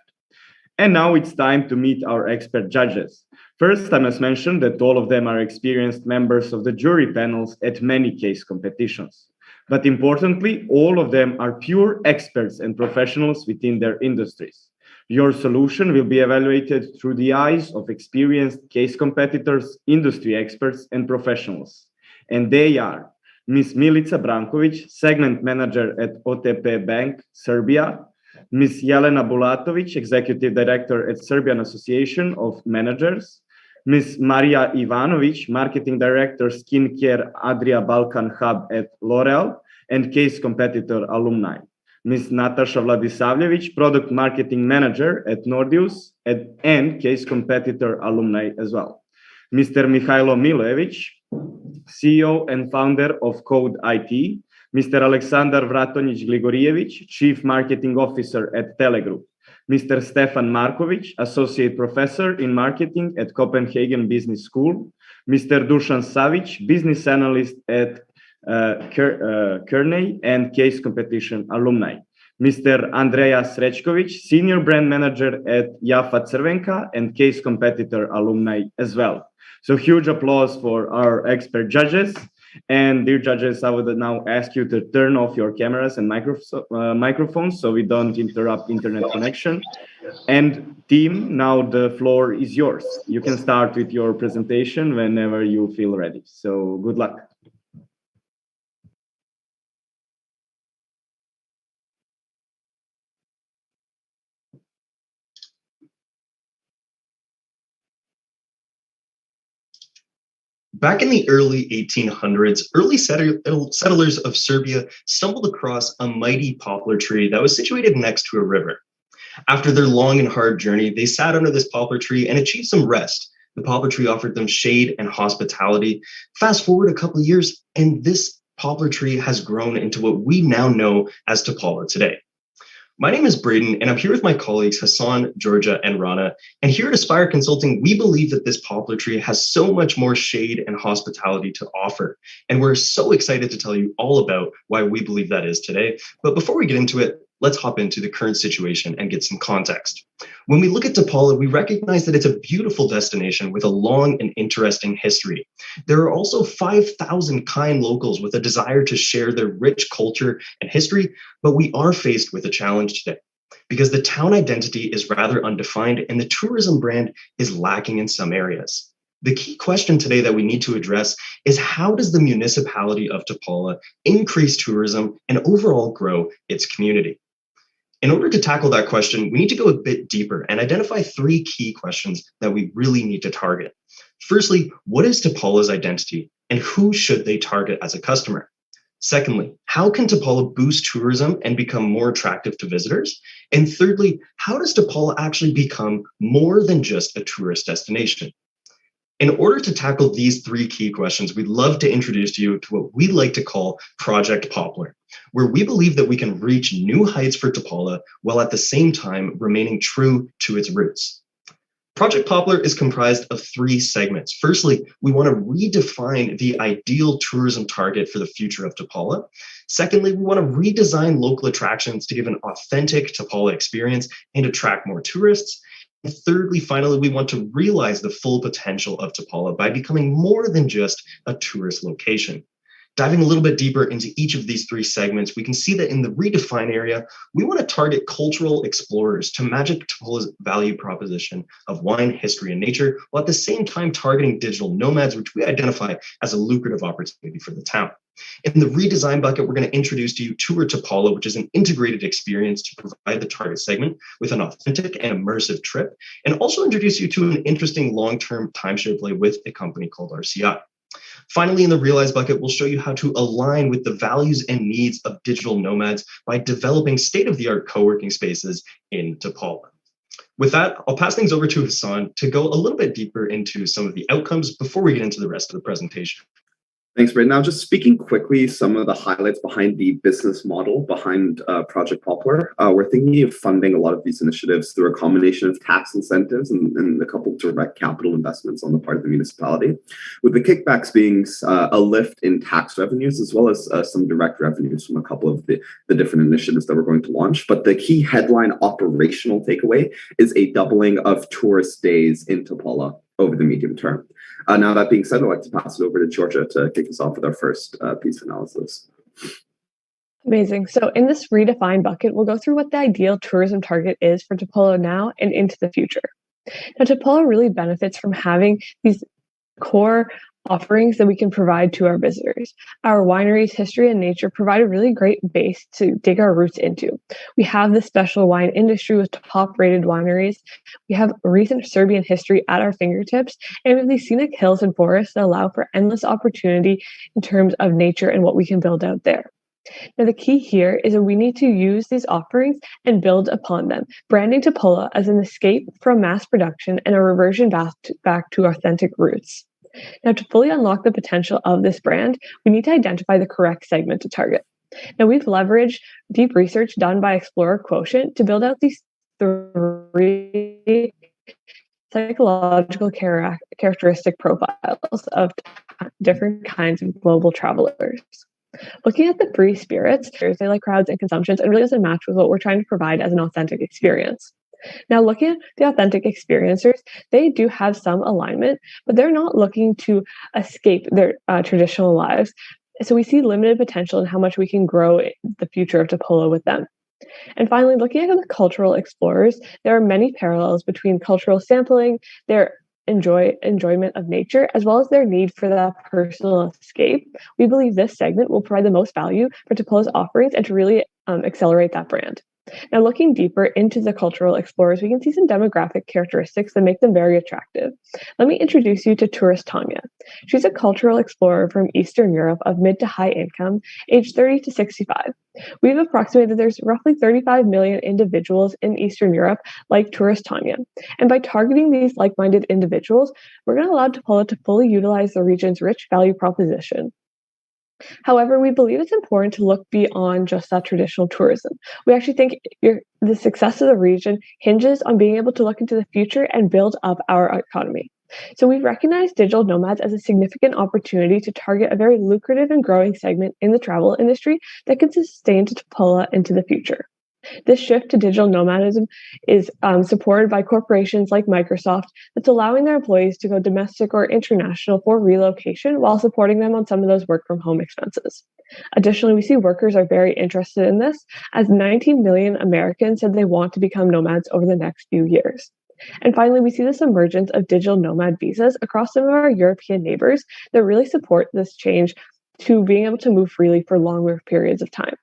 And now it's time to meet our expert judges. First, I must mention that all of them are experienced members of the jury panels at many case competitions. But importantly, all of them are pure experts and professionals within their industries. Your solution will be evaluated through the eyes of experienced case competitors, industry experts, and professionals. And they are Ms. Milica Brankovic, Segment Manager at OTP Bank, Serbia, Ms. Jelena Bulatovic, Executive Director at Serbian Association of Managers, Ms. Marija Ivanovic, Marketing Director, Skincare Adria Balkan Hub at L'Oreal, and Case Competitor Alumni. Ms. Natasha Vladisavljevic, Product Marketing Manager at Nordius, and Case Competitor Alumni as well. Mr. Mihailo Milojevic, CEO and founder of Code IT, Mr. Aleksandar Vratonic-Gligorijevic, Chief Marketing Officer at Telegroup, Mr. Stefan Markovic, Associate Professor in Marketing at Copenhagen Business School, Mr. Dusan Savic, Business Analyst at Kearney and Case Competition Alumni, Mr. Andreja Srećković, Senior Brand Manager at Jafa Crvenka and Case Competitor Alumni as well. So huge applause for our expert judges. And dear judges, I would now ask you to turn off your cameras and microphones so we don't interrupt internet connection. And team, now the floor is yours. You can start with your presentation whenever you feel ready. So good luck. Back in the early 1800s, early settlers of Serbia stumbled across a mighty poplar tree that was situated next to a river. After their long and hard journey, they sat under this poplar tree and achieved some rest. The poplar tree offered them shade and hospitality. Fast forward a couple of years, and this poplar tree has grown into what we now know as Topala today. My name is Braden, and I'm here with my colleagues Hassan, Georgia, and Rana. And here at Aspire Consulting, we believe that this poplar tree has so much more shade and hospitality to offer. And we're so excited to tell you all about why we believe that is today. But before we get into it, let's hop into the current situation and get some context. When we look at Topala, we recognize that it's a beautiful destination with a long and interesting history. There are also 5,000 kind locals with a desire to share their rich culture and history, but we are faced with a challenge today because the town identity is rather undefined and the tourism brand is lacking in some areas. The key question today that we need to address is how does the municipality of Topala increase tourism and overall grow its community? In order to tackle that question, we need to go a bit deeper and identify 3 key questions that we really need to target. Firstly, what is Topala's identity and who should they target as a customer? Secondly, how can Topala boost tourism and become more attractive to visitors? And thirdly, how does Topala actually become more than just a tourist destination? In order to tackle these 3 key questions, we'd love to introduce you to what we like to call Project Poplar, where we believe that we can reach new heights for Topala while at the same time remaining true to its roots. Project Poplar is comprised of 3 segments. Firstly, we want to redefine the ideal tourism target for the future of Topala. Secondly, we want to redesign local attractions to give an authentic Topala experience and attract more tourists. And thirdly, finally, we want to realize the full potential of Topala by becoming more than just a tourist location. Diving a little bit deeper into each of these 3 segments, we can see that in the redefine area, we want to target cultural explorers to match Topala's value proposition of wine, history, and nature, while at the same time targeting digital nomads, which we identify as a lucrative opportunity for the town. In the redesign bucket, we're going to introduce to you Tour Topola, which is an integrated experience to provide the target segment with an authentic and immersive trip, and also introduce you to an interesting long-term timeshare play with a company called RCI. Finally, in the Realize bucket, we'll show you how to align with the values and needs of digital nomads by developing state-of-the-art co-working spaces in Topola. With that, I'll pass things over to Hassan to go a little bit deeper into some of the outcomes before we get into the rest of the presentation. Thanks, Brad. Now, just speaking quickly, some of the highlights behind the business model behind Project Poplar. We're thinking of funding a lot of these initiatives through a combination of tax incentives and a couple of direct capital investments on the part of the municipality, with the kickbacks being a lift in tax revenues, as well as some direct revenues from a couple of the different initiatives that we're going to launch. But the key headline operational takeaway is a doubling of tourist days in Topola over the medium term. Now, that being said, I'd like to pass it over to Georgia to kick us off with our first piece of analysis. Amazing. So in this redefine bucket, we'll go through what the ideal tourism target is for Topola now and into the future. Now, Topola really benefits from having these core offerings that we can provide to our visitors. Our wineries, history, and nature provide a really great base to dig our roots into. We have the special wine industry with top-rated wineries. We have recent Serbian history at our fingertips, and we have these scenic hills and forests that allow for endless opportunity in terms of nature and what we can build out there. Now, the key here is that we need to use these offerings and build upon them, branding Topola as an escape from mass production and a reversion back to authentic roots. Now, to fully unlock the potential of this brand, we need to identify the correct segment to target. Now, we've leveraged deep research done by Explorer Quotient to build out these 3 psychological characteristic profiles of different kinds of global travelers. Looking at the free spirits, they like crowds and consumptions, and really doesn't match with what we're trying to provide as an authentic experience. Now, looking at the authentic experiencers, they do have some alignment, but they're not looking to escape their traditional lives. So we see limited potential in how much we can grow the future of Topola with them. And finally, looking at the cultural explorers, there are many parallels between cultural sampling, their enjoyment of nature, as well as their need for that personal escape. We believe this segment will provide the most value for Topola's offerings and to really accelerate that brand. Now, looking deeper into the cultural explorers, we can see some demographic characteristics that make them very attractive. Let me introduce you to tourist Tanya. She's a cultural explorer from Eastern Europe of mid to high income, aged 30 to 65. We've approximated there's roughly 35 million individuals in Eastern Europe like tourist Tanya. And by targeting these like-minded individuals, we're going to allow Topola to fully utilize the region's rich value proposition. However, we believe it's important to look beyond just that traditional tourism. We actually think the success of the region hinges on being able to look into the future and build up our economy. So we've recognized digital nomads as a significant opportunity to target a very lucrative and growing segment in the travel industry that can sustain Topola into the future. This shift to digital nomadism is supported by corporations like Microsoft that's allowing their employees to go domestic or international for relocation while supporting them on some of those work from home expenses. Additionally, we see workers are very interested in this, as 19 million Americans said they want to become nomads over the next few years. And finally, we see this emergence of digital nomad visas across some of our European neighbors that really support this change to being able to move freely for longer periods of time.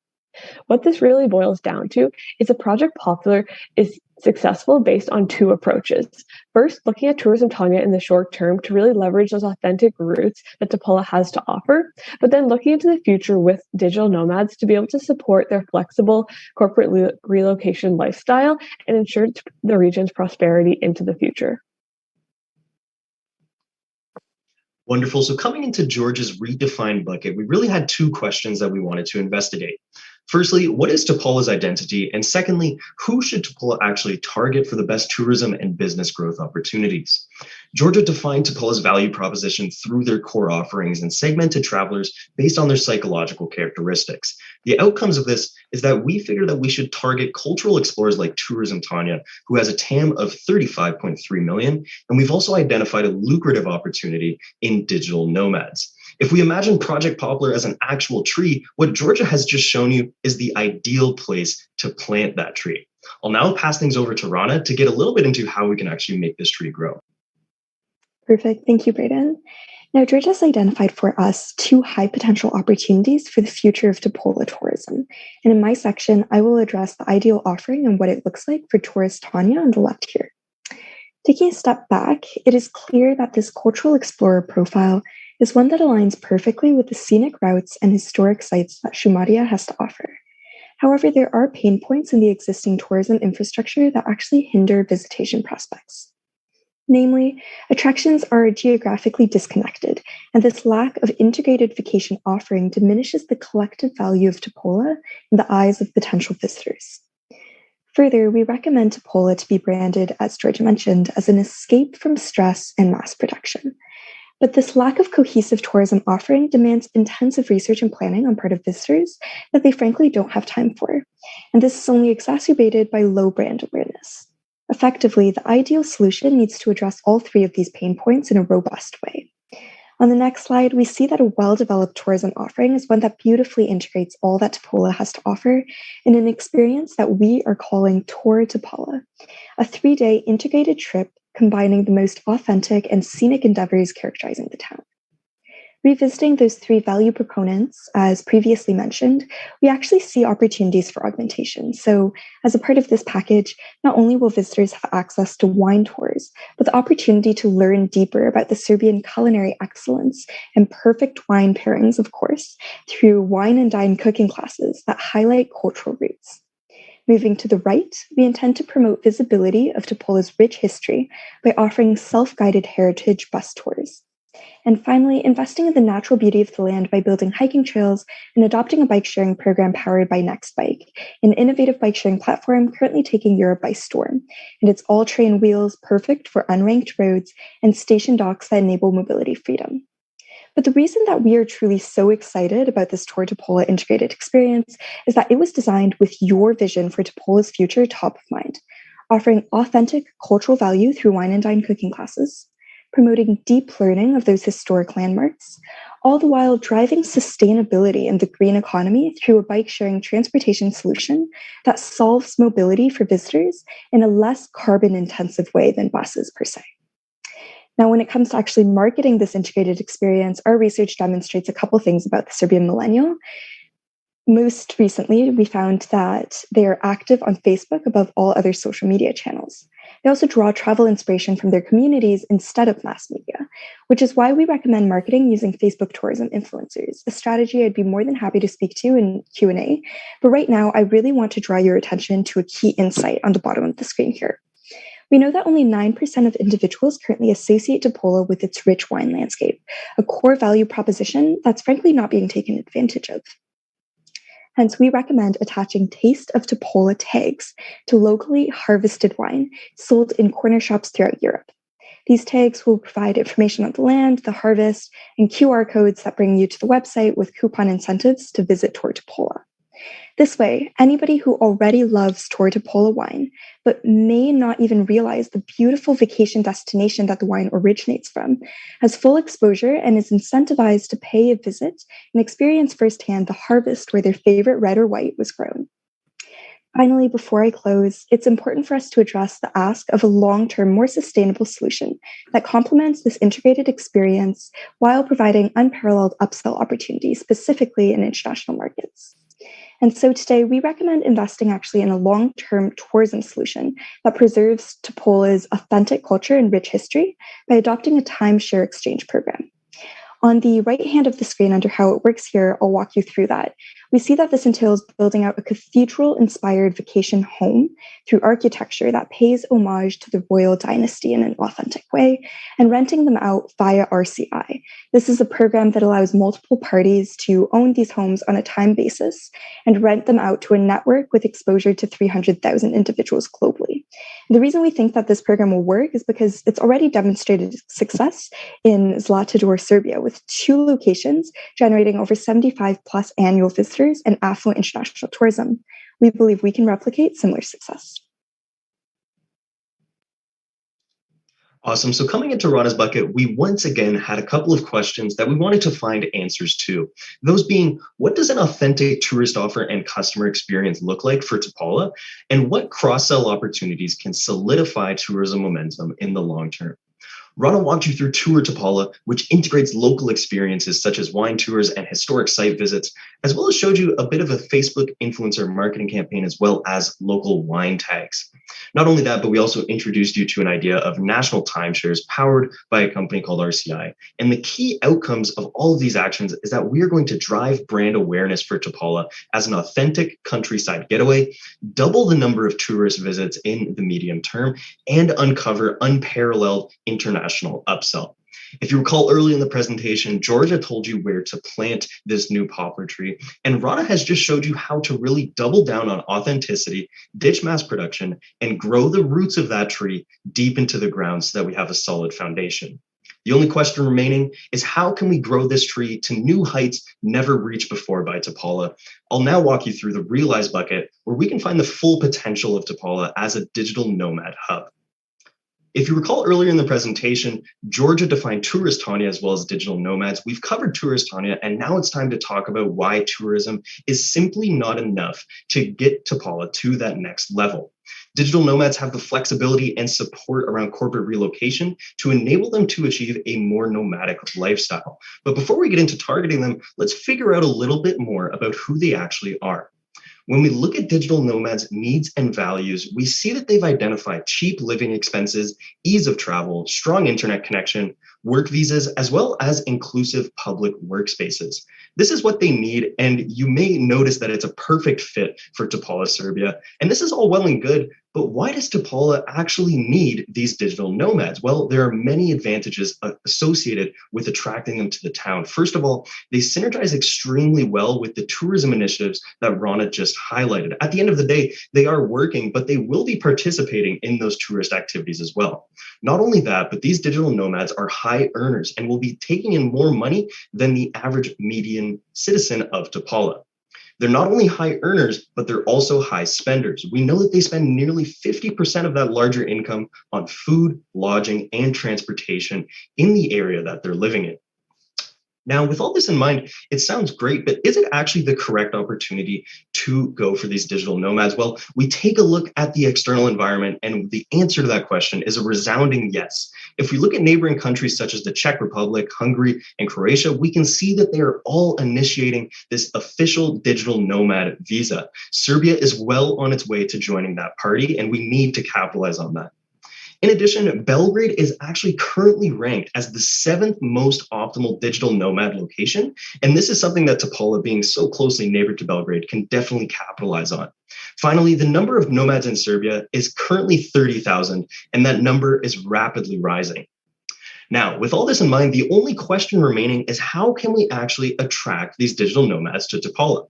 What this really boils down to is that Project Poplar is successful based on 2 approaches. First, looking at tourism Tanya in the short term to really leverage those authentic roots that Topola has to offer, but then looking into the future with digital nomads to be able to support their flexible corporate relocation lifestyle and ensure the region's prosperity into the future. Wonderful. So coming into George's redefined bucket, we really had 2 questions that we wanted to investigate. Firstly, what is Topola's identity? And secondly, who should Topola actually target for the best tourism and business growth opportunities? Georgia defined Topola's value proposition through their core offerings and segmented travelers based on their psychological characteristics. The outcomes of this is that we figured that we should target cultural explorers like Tourism Tanya, who has a TAM of 35.3 million, and we've also identified a lucrative opportunity in digital nomads. If we imagine Project Poplar as an actual tree, what Georgia has just shown you is the ideal place to plant that tree. I'll now pass things over to Rana to get a little bit into how we can actually make this tree grow. Perfect. Thank you, Braden. Now, George has identified for us 2 high potential opportunities for the future of Topola tourism. And in my section, I will address the ideal offering and what it looks like for tourist Tanya on the left here. Taking a step back, it is clear that this cultural explorer profile is one that aligns perfectly with the scenic routes and historic sites that Shumaria has to offer. However, there are pain points in the existing tourism infrastructure that actually hinder visitation prospects. Namely, attractions are geographically disconnected, and this lack of integrated vacation offering diminishes the collective value of Topola in the eyes of potential visitors. Further, we recommend Topola to be branded, as George mentioned, as an escape from stress and mass production. But this lack of cohesive tourism offering demands intensive research and planning on part of visitors that they frankly don't have time for. And this is only exacerbated by low brand awareness. Effectively, the ideal solution needs to address all 3 of these pain points in a robust way. On the next slide, we see that a well-developed tourism offering is one that beautifully integrates all that Topola has to offer in an experience that we are calling Tour Topola, a 3-day integrated trip combining the most authentic and scenic endeavors characterizing the town. Revisiting those 3 value proponents, as previously mentioned, we actually see opportunities for augmentation. So as a part of this package, not only will visitors have access to wine tours, but the opportunity to learn deeper about the Serbian culinary excellence and perfect wine pairings, of course, through wine and dine cooking classes that highlight cultural roots. Moving to the right, we intend to promote visibility of Topola's rich history by offering self-guided heritage bus tours. And finally, investing in the natural beauty of the land by building hiking trails and adopting a bike sharing program powered by NextBike, an innovative bike sharing platform currently taking Europe by storm. And it's all-terrain wheels, perfect for unranked roads, and station docks that enable mobility freedom. But the reason that we are truly so excited about this Tour Topola integrated experience is that it was designed with your vision for Topola's future top of mind, offering authentic cultural value through wine and dine cooking classes, promoting deep learning of those historic landmarks, all the while driving sustainability in the green economy through a bike-sharing transportation solution that solves mobility for visitors in a less carbon-intensive way than buses per se. Now, when it comes to actually marketing this integrated experience, our research demonstrates a couple things about the Serbian millennial. Most recently, we found that they are active on Facebook above all other social media channels. They also draw travel inspiration from their communities instead of mass media, which is why we recommend marketing using Facebook tourism influencers, a strategy I'd be more than happy to speak to in Q&A. But right now, I really want to draw your attention to a key insight on the bottom of the screen here. We know that only 9% of individuals currently associate Topola with its rich wine landscape, a core value proposition that's frankly not being taken advantage of. Hence, we recommend attaching Taste of Topola tags to locally harvested wine sold in corner shops throughout Europe. These tags will provide information on the land, the harvest, and QR codes that bring you to the website with coupon incentives to visit Tour Topola. This way, anybody who already loves Tour Topola wine, but may not even realize the beautiful vacation destination that the wine originates from, has full exposure and is incentivized to pay a visit and experience firsthand the harvest where their favorite red or white was grown. Finally, before I close, it's important for us to address the ask of a long-term, more sustainable solution that complements this integrated experience while providing unparalleled upsell opportunities, specifically in international markets. And so today we recommend investing actually in a long-term tourism solution that preserves Topola's authentic culture and rich history by adopting a timeshare exchange program. On the right hand of the screen under how it works here, I'll walk you through that. We see that this entails building out a cathedral-inspired vacation home through architecture that pays homage to the royal dynasty in an authentic way, and renting them out via RCI. This is a program that allows multiple parties to own these homes on a time basis and rent them out to a network with exposure to 300,000 individuals globally. The reason we think that this program will work is because it's already demonstrated success in Zlatibor, Serbia, with 2 locations generating over 75 plus annual visitors and affluent international tourism. We believe we can replicate similar success. Awesome. So coming into Rana's bucket, we once again had a couple of questions that we wanted to find answers to. Those being, what does an authentic tourist offer and customer experience look like for Topola? And what cross-sell opportunities can solidify tourism momentum in the long term? Rana walked you through Tour Topola, which integrates local experiences such as wine tours and historic site visits, as well as showed you a bit of a Facebook influencer marketing campaign as well as local wine tags. Not only that, but we also introduced you to an idea of national timeshares powered by a company called RCI. And the key outcomes of all of these actions is that we are going to drive brand awareness for Topola as an authentic countryside getaway, double the number of tourist visits in the medium term, and uncover unparalleled international upsell. If you recall early in the presentation, Georgia told you where to plant this new poplar tree, and Rana has just showed you how to really double down on authenticity, ditch mass production, and grow the roots of that tree deep into the ground so that we have a solid foundation. The only question remaining is how can we grow this tree to new heights never reached before by Topola? I'll now walk you through the Realize bucket where we can find the full potential of Topola as a digital nomad hub. If you recall earlier in the presentation, Georgia defined Touristania as well as digital nomads. We've covered Touristania, and now it's time to talk about why tourism is simply not enough to get Topola to that next level. Digital nomads have the flexibility and support around corporate relocation to enable them to achieve a more nomadic lifestyle. But before we get into targeting them, let's figure out a little bit more about who they actually are. When we look at digital nomads' needs and values, we see that they've identified cheap living expenses, ease of travel, strong internet connection, work visas, as well as inclusive public workspaces. This is what they need, and you may notice that it's a perfect fit for Topola Serbia. And this is all well and good, but why does Topola actually need these digital nomads? Well, there are many advantages associated with attracting them to the town. First of all, they synergize extremely well with the tourism initiatives that Rana just highlighted. At the end of the day, they are working, but they will be participating in those tourist activities as well. Not only that, but these digital nomads are high earners and will be taking in more money than the average median citizen of Topola. They're not only high earners, but they're also high spenders. We know that they spend nearly 50% of that larger income on food, lodging, and transportation in the area that they're living in. Now, with all this in mind, it sounds great, but is it actually the correct opportunity to go for these digital nomads? Well, we take a look at the external environment, and the answer to that question is a resounding yes. If we look at neighboring countries such as the Czech Republic, Hungary, and Croatia, we can see that they are all initiating this official digital nomad visa. Serbia is well on its way to joining that party, and we need to capitalize on that. In addition, Belgrade is actually currently ranked as the 7th most optimal digital nomad location. And this is something that Topola, being so closely neighbored to Belgrade, can definitely capitalize on. Finally, the number of nomads in Serbia is currently 30,000, and that number is rapidly rising. Now, with all this in mind, the only question remaining is how can we actually attract these digital nomads to Topola?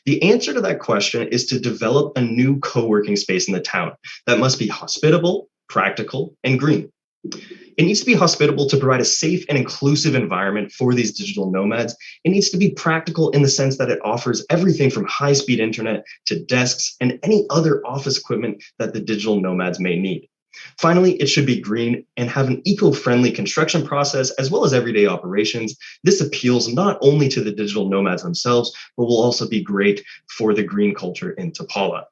The answer to that question is to develop a new co-working space in the town that must be hospitable, practical, and green. It needs to be hospitable to provide a safe and inclusive environment for these digital nomads. It needs to be practical in the sense that it offers everything from high-speed internet to desks and any other office equipment that the digital nomads may need. Finally, it should be green and have an eco-friendly construction process as well as everyday operations. This appeals not only to the digital nomads themselves, but will also be great for the green culture in Topola.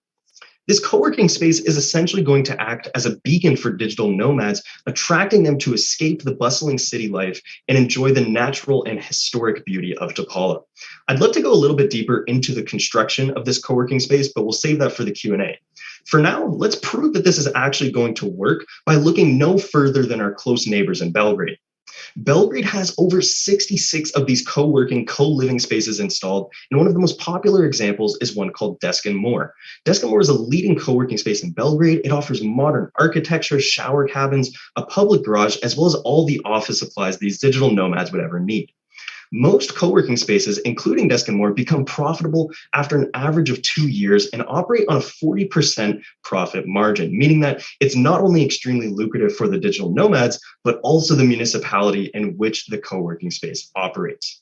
This co-working space is essentially going to act as a beacon for digital nomads, attracting them to escape the bustling city life and enjoy the natural and historic beauty of Topola. I'd love to go a little bit deeper into the construction of this co-working space, but we'll save that for the Q&A. For now, let's prove that this is actually going to work by looking no further than our close neighbors in Belgrade. Belgrade has over 66 of these co-working, co-living spaces installed, and one of the most popular examples is one called Desk & More. Desk & More is a leading co-working space in Belgrade. It offers modern architecture, shower cabins, a public garage, as well as all the office supplies these digital nomads would ever need. Most co-working spaces, including Desk & More, become profitable after an average of 2 years and operate on a 40% profit margin, meaning that it's not only extremely lucrative for the digital nomads, but also the municipality in which the co-working space operates.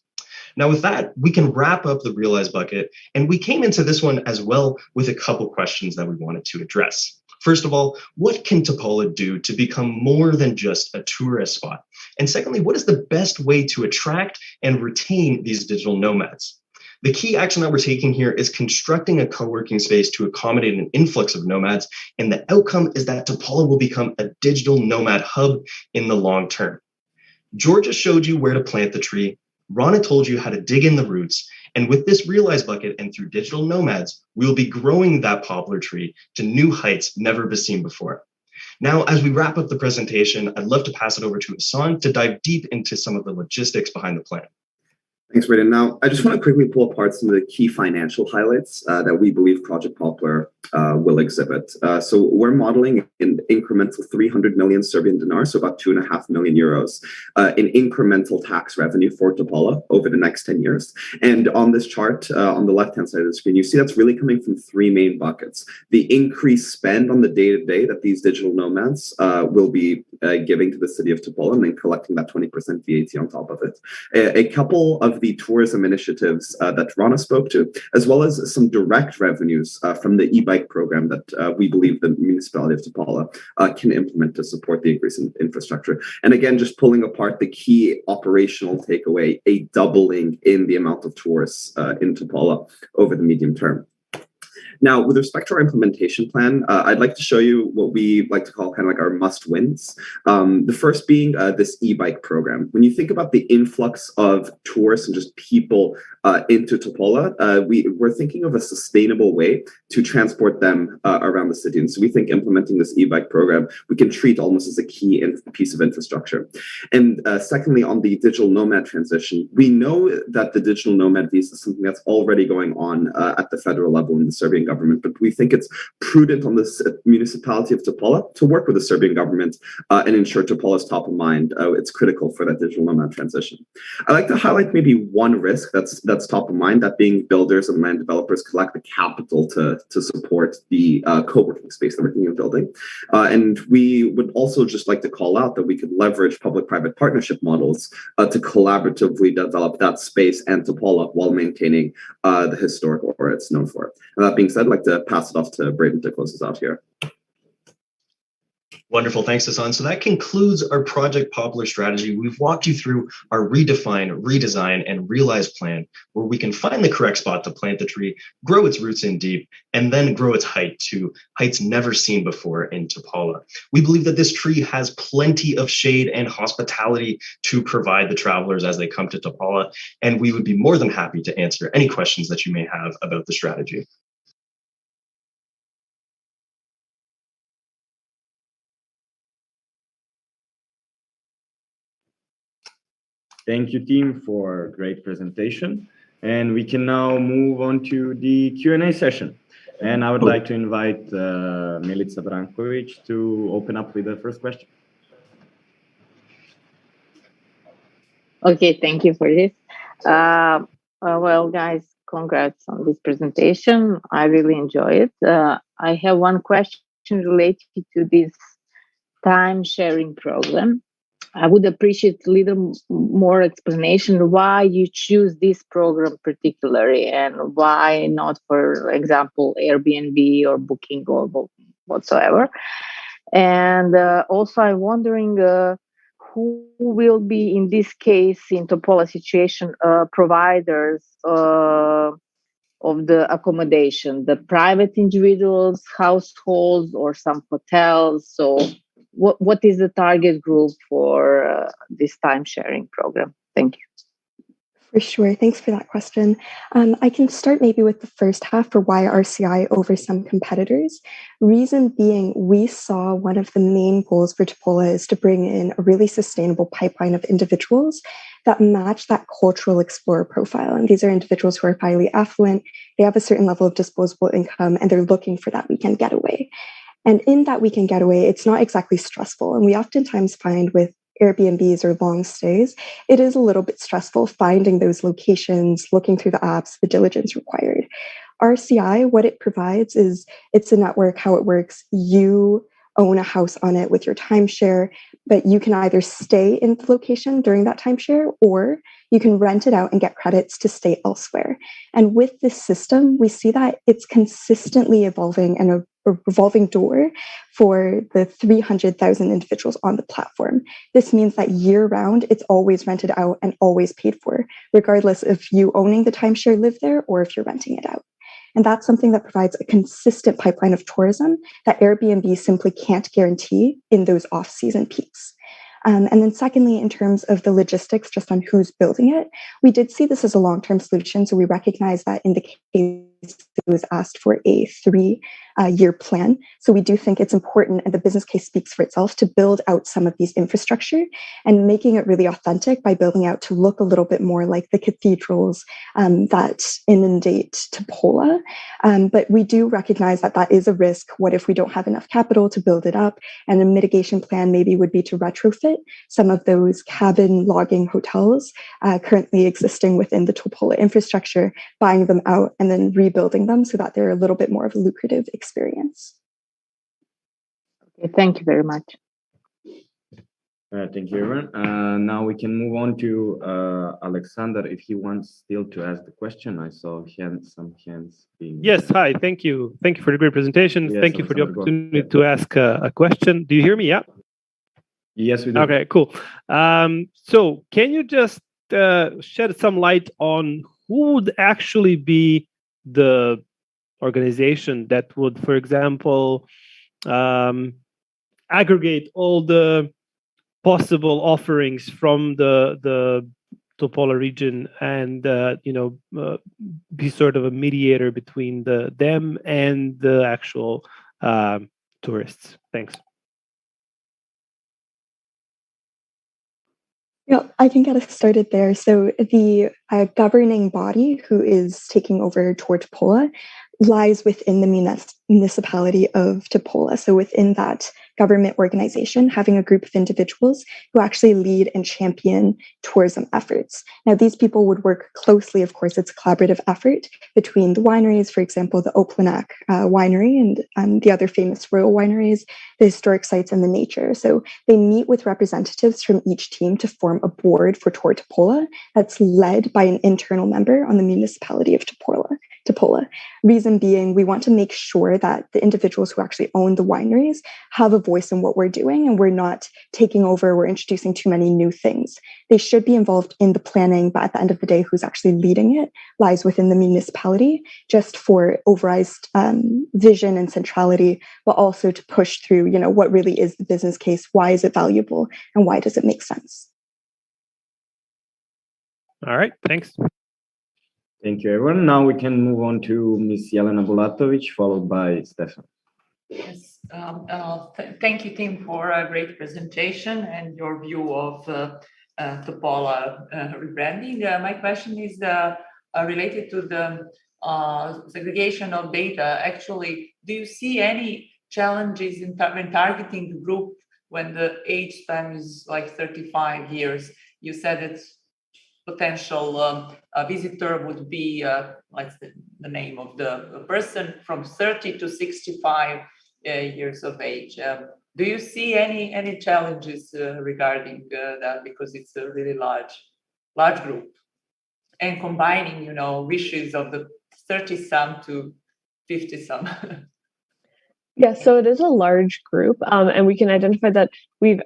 Now, with that, we can wrap up the Realize bucket, and we came into this one as well with a couple questions that we wanted to address. First of all, what can Topola do to become more than just a tourist spot? And secondly, what is the best way to attract and retain these digital nomads? The key action that we're taking here is constructing a co-working space to accommodate an influx of nomads, and the outcome is that Topola will become a digital nomad hub in the long term. Georgia showed you where to plant the tree, Rana told you how to dig in the roots, and with this Realize bucket and through digital nomads, we will be growing that poplar tree to new heights never seen before. Now, as we wrap up the presentation, I'd love to pass it over to Hassan to dive deep into some of the logistics behind the plan. Thanks, Braden. Now, I just want to quickly pull apart some of the key financial highlights that we believe Project Poplar will exhibit. So we're modeling an incremental 300 million Serbian dinars, so about 2.5 million euros, in incremental tax revenue for Topola over the next 10 years. And on this chart, on the left-hand side of the screen, you see that's really coming from three main buckets. The increased spend on the day-to-day that these digital nomads will be giving to the city of Topola, and then collecting that 20% VAT on top of it. A couple of the tourism initiatives that Rana spoke to, as well as some direct revenues from the e-bike program that we believe the municipality of Topola can implement to support the increase in infrastructure. And again, just pulling apart the key operational takeaway, a doubling in the amount of tourists in Topola over the medium term. Now, with respect to our implementation plan, I'd like to show you what we like to call kind of like our must-wins. The first being this e-bike program. When you think about the influx of tourists and just people into Topola, we're thinking of a sustainable way to transport them around the city. And so we think implementing this e-bike program, we can treat almost as a key piece of infrastructure. And secondly, on the digital nomad transition, we know that the digital nomad visa is something that's already going on at the federal level in the Serbian government, but we think it's prudent on the municipality of Topola to work with the Serbian government and ensure Topola is top of mind. It's critical for that digital nomad transition. I'd like to highlight maybe one risk that's top of mind, that being builders and land developers collect the capital to support the co-working space that we're thinking of building. And we would also just like to call out that we could leverage public-private partnership models to collaboratively develop that space and Topola while maintaining the historic aura it's known for. And that being said, I'd like to pass it off to Braden to close us out here. Wonderful. Thanks, Hassan. So that concludes our Project Poplar strategy. We've walked you through our redefine, redesign, and realize plan, where we can find the correct spot to plant the tree, grow its roots in deep, and then grow its height to heights never seen before in Topola. We believe that this tree has plenty of shade and hospitality to provide the travelers as they come to Topola, and we would be more than happy to answer any questions that you may have about the strategy. Thank you, team, for a great presentation. And we can now move on to the Q&A session. And I would like to invite Milica Brankovic to open up with the first question. Okay, thank you for this. Well, guys, congrats on this presentation. I really enjoy it. I have one question related to this time sharing program. I would appreciate a little more explanation why you choose this program particularly, and why not, for example, Airbnb or Booking or whatsoever. And also, I'm wondering who will be, in this case, in Topola situation, providers of the accommodation, the private individuals, households, or some hotels. So what is the target group for this time sharing program? Thank you. For sure. Thanks for that question. I can start maybe with the first half for why RCI over some competitors. Reason being, we saw one of the main goals for Topola is to bring in a really sustainable pipeline of individuals that match that cultural explorer profile. And these are individuals who are highly affluent, they have a certain level of disposable income, and they're looking for that weekend getaway. And in that weekend getaway, it's not exactly stressful. And we oftentimes find with Airbnbs or long stays, it is a little bit stressful finding those locations, looking through the apps, the diligence required. RCI, what it provides is, it's a network. How it works, you own a house on it with your timeshare, but you can either stay in the location during that timeshare, or you can rent it out and get credits to stay elsewhere. And with this system, we see that it's consistently evolving and a revolving door for the 300,000 individuals on the platform. This means that year round, it's always rented out and always paid for, regardless if you owning the timeshare live there or if you're renting it out. And that's something that provides a consistent pipeline of tourism that Airbnb simply can't guarantee in those off-season peaks. And then secondly, in terms of the logistics, just on who's building it, we did see this as a long-term solution. So we recognize that in the case it was asked for a 3-year plan. So we do think it's important, and the business case speaks for itself, to build out some of these infrastructure and making it really authentic by building out to look a little bit more like the cathedrals that inundate Topola. But we do recognize that that is a risk. What if we don't have enough capital to build it up? And a mitigation plan maybe would be to retrofit some of those cabin logging hotels currently existing within the Topola infrastructure, buying them out and then rebuilding them so that they're a little bit more of a lucrative experience. Okay, thank you very much. Thank you, everyone. Now we can move on to Alexander, if he wants still to ask the question. I saw some hands being... Yes, hi, thank you. Thank you for the great presentation. Yes, thank you for the Alexander, opportunity to ask a question. Do you hear me? Yeah? Yes, we do. Okay, cool. So can you just shed some light on who would actually be the organization that would, for example, aggregate all the possible offerings from the Topola region and be sort of a mediator between them and the actual tourists? Thanks. Yeah, I can get us started there. So the governing body who is taking over Tour Topola lies within the municipality of Topola. So within that government organization, having a group of individuals who actually lead and champion tourism efforts. Now, these people would work closely, of course, it's a collaborative effort between the wineries, for example, the Oplanak winery and the other famous royal wineries, the historic sites, and the nature. So they meet with representatives from each team to form a board for Tour Topola that's led by an internal member on the municipality of Topola. Reason being, we want to make sure that the individuals who actually own the wineries have a voice in what we're doing, and we're not taking over, we're introducing too many new things. They should be involved in the planning, but at the end of the day, who's actually leading it lies within the municipality, just for overized vision and centrality, but also to push through, what really is the business case, why is it valuable, and why does it make sense? All right, thanks. Thank you, everyone. Now we can move on to Ms. Jelena Bulatovic, followed by Stefan. Yes, thank you, Tim, for a great presentation and your view of Topola rebranding. My question is related to the segregation of data. Actually, do you see any challenges in targeting the group when the age span is like 35 years? You said it's potential visitor would be like the name of the person from 30 to 65 years of age. Do you see any challenges regarding that, because it's a really large group, and combining wishes of the 30-some to 50-some? Yeah, so it is a large group, and we can identify that we've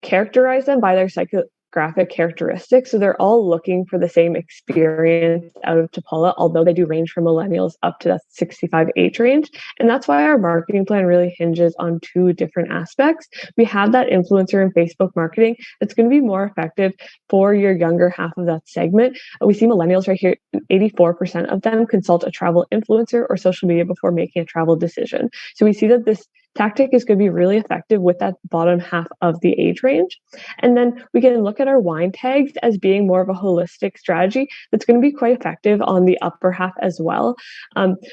characterized them by their psychographic characteristics. So they're all looking for the same experience out of Topola, although they do range from millennials up to that 65 age range. And that's why our marketing plan really hinges on two different aspects. We have that influencer and Facebook marketing that's going to be more effective for your younger half of that segment. We see millennials right here, 84% of them consult a travel influencer or social media before making a travel decision. So we see that this tactic is going to be really effective with that bottom half of the age range. And then we can look at our wine tags as being more of a holistic strategy that's going to be quite effective on the upper half as well.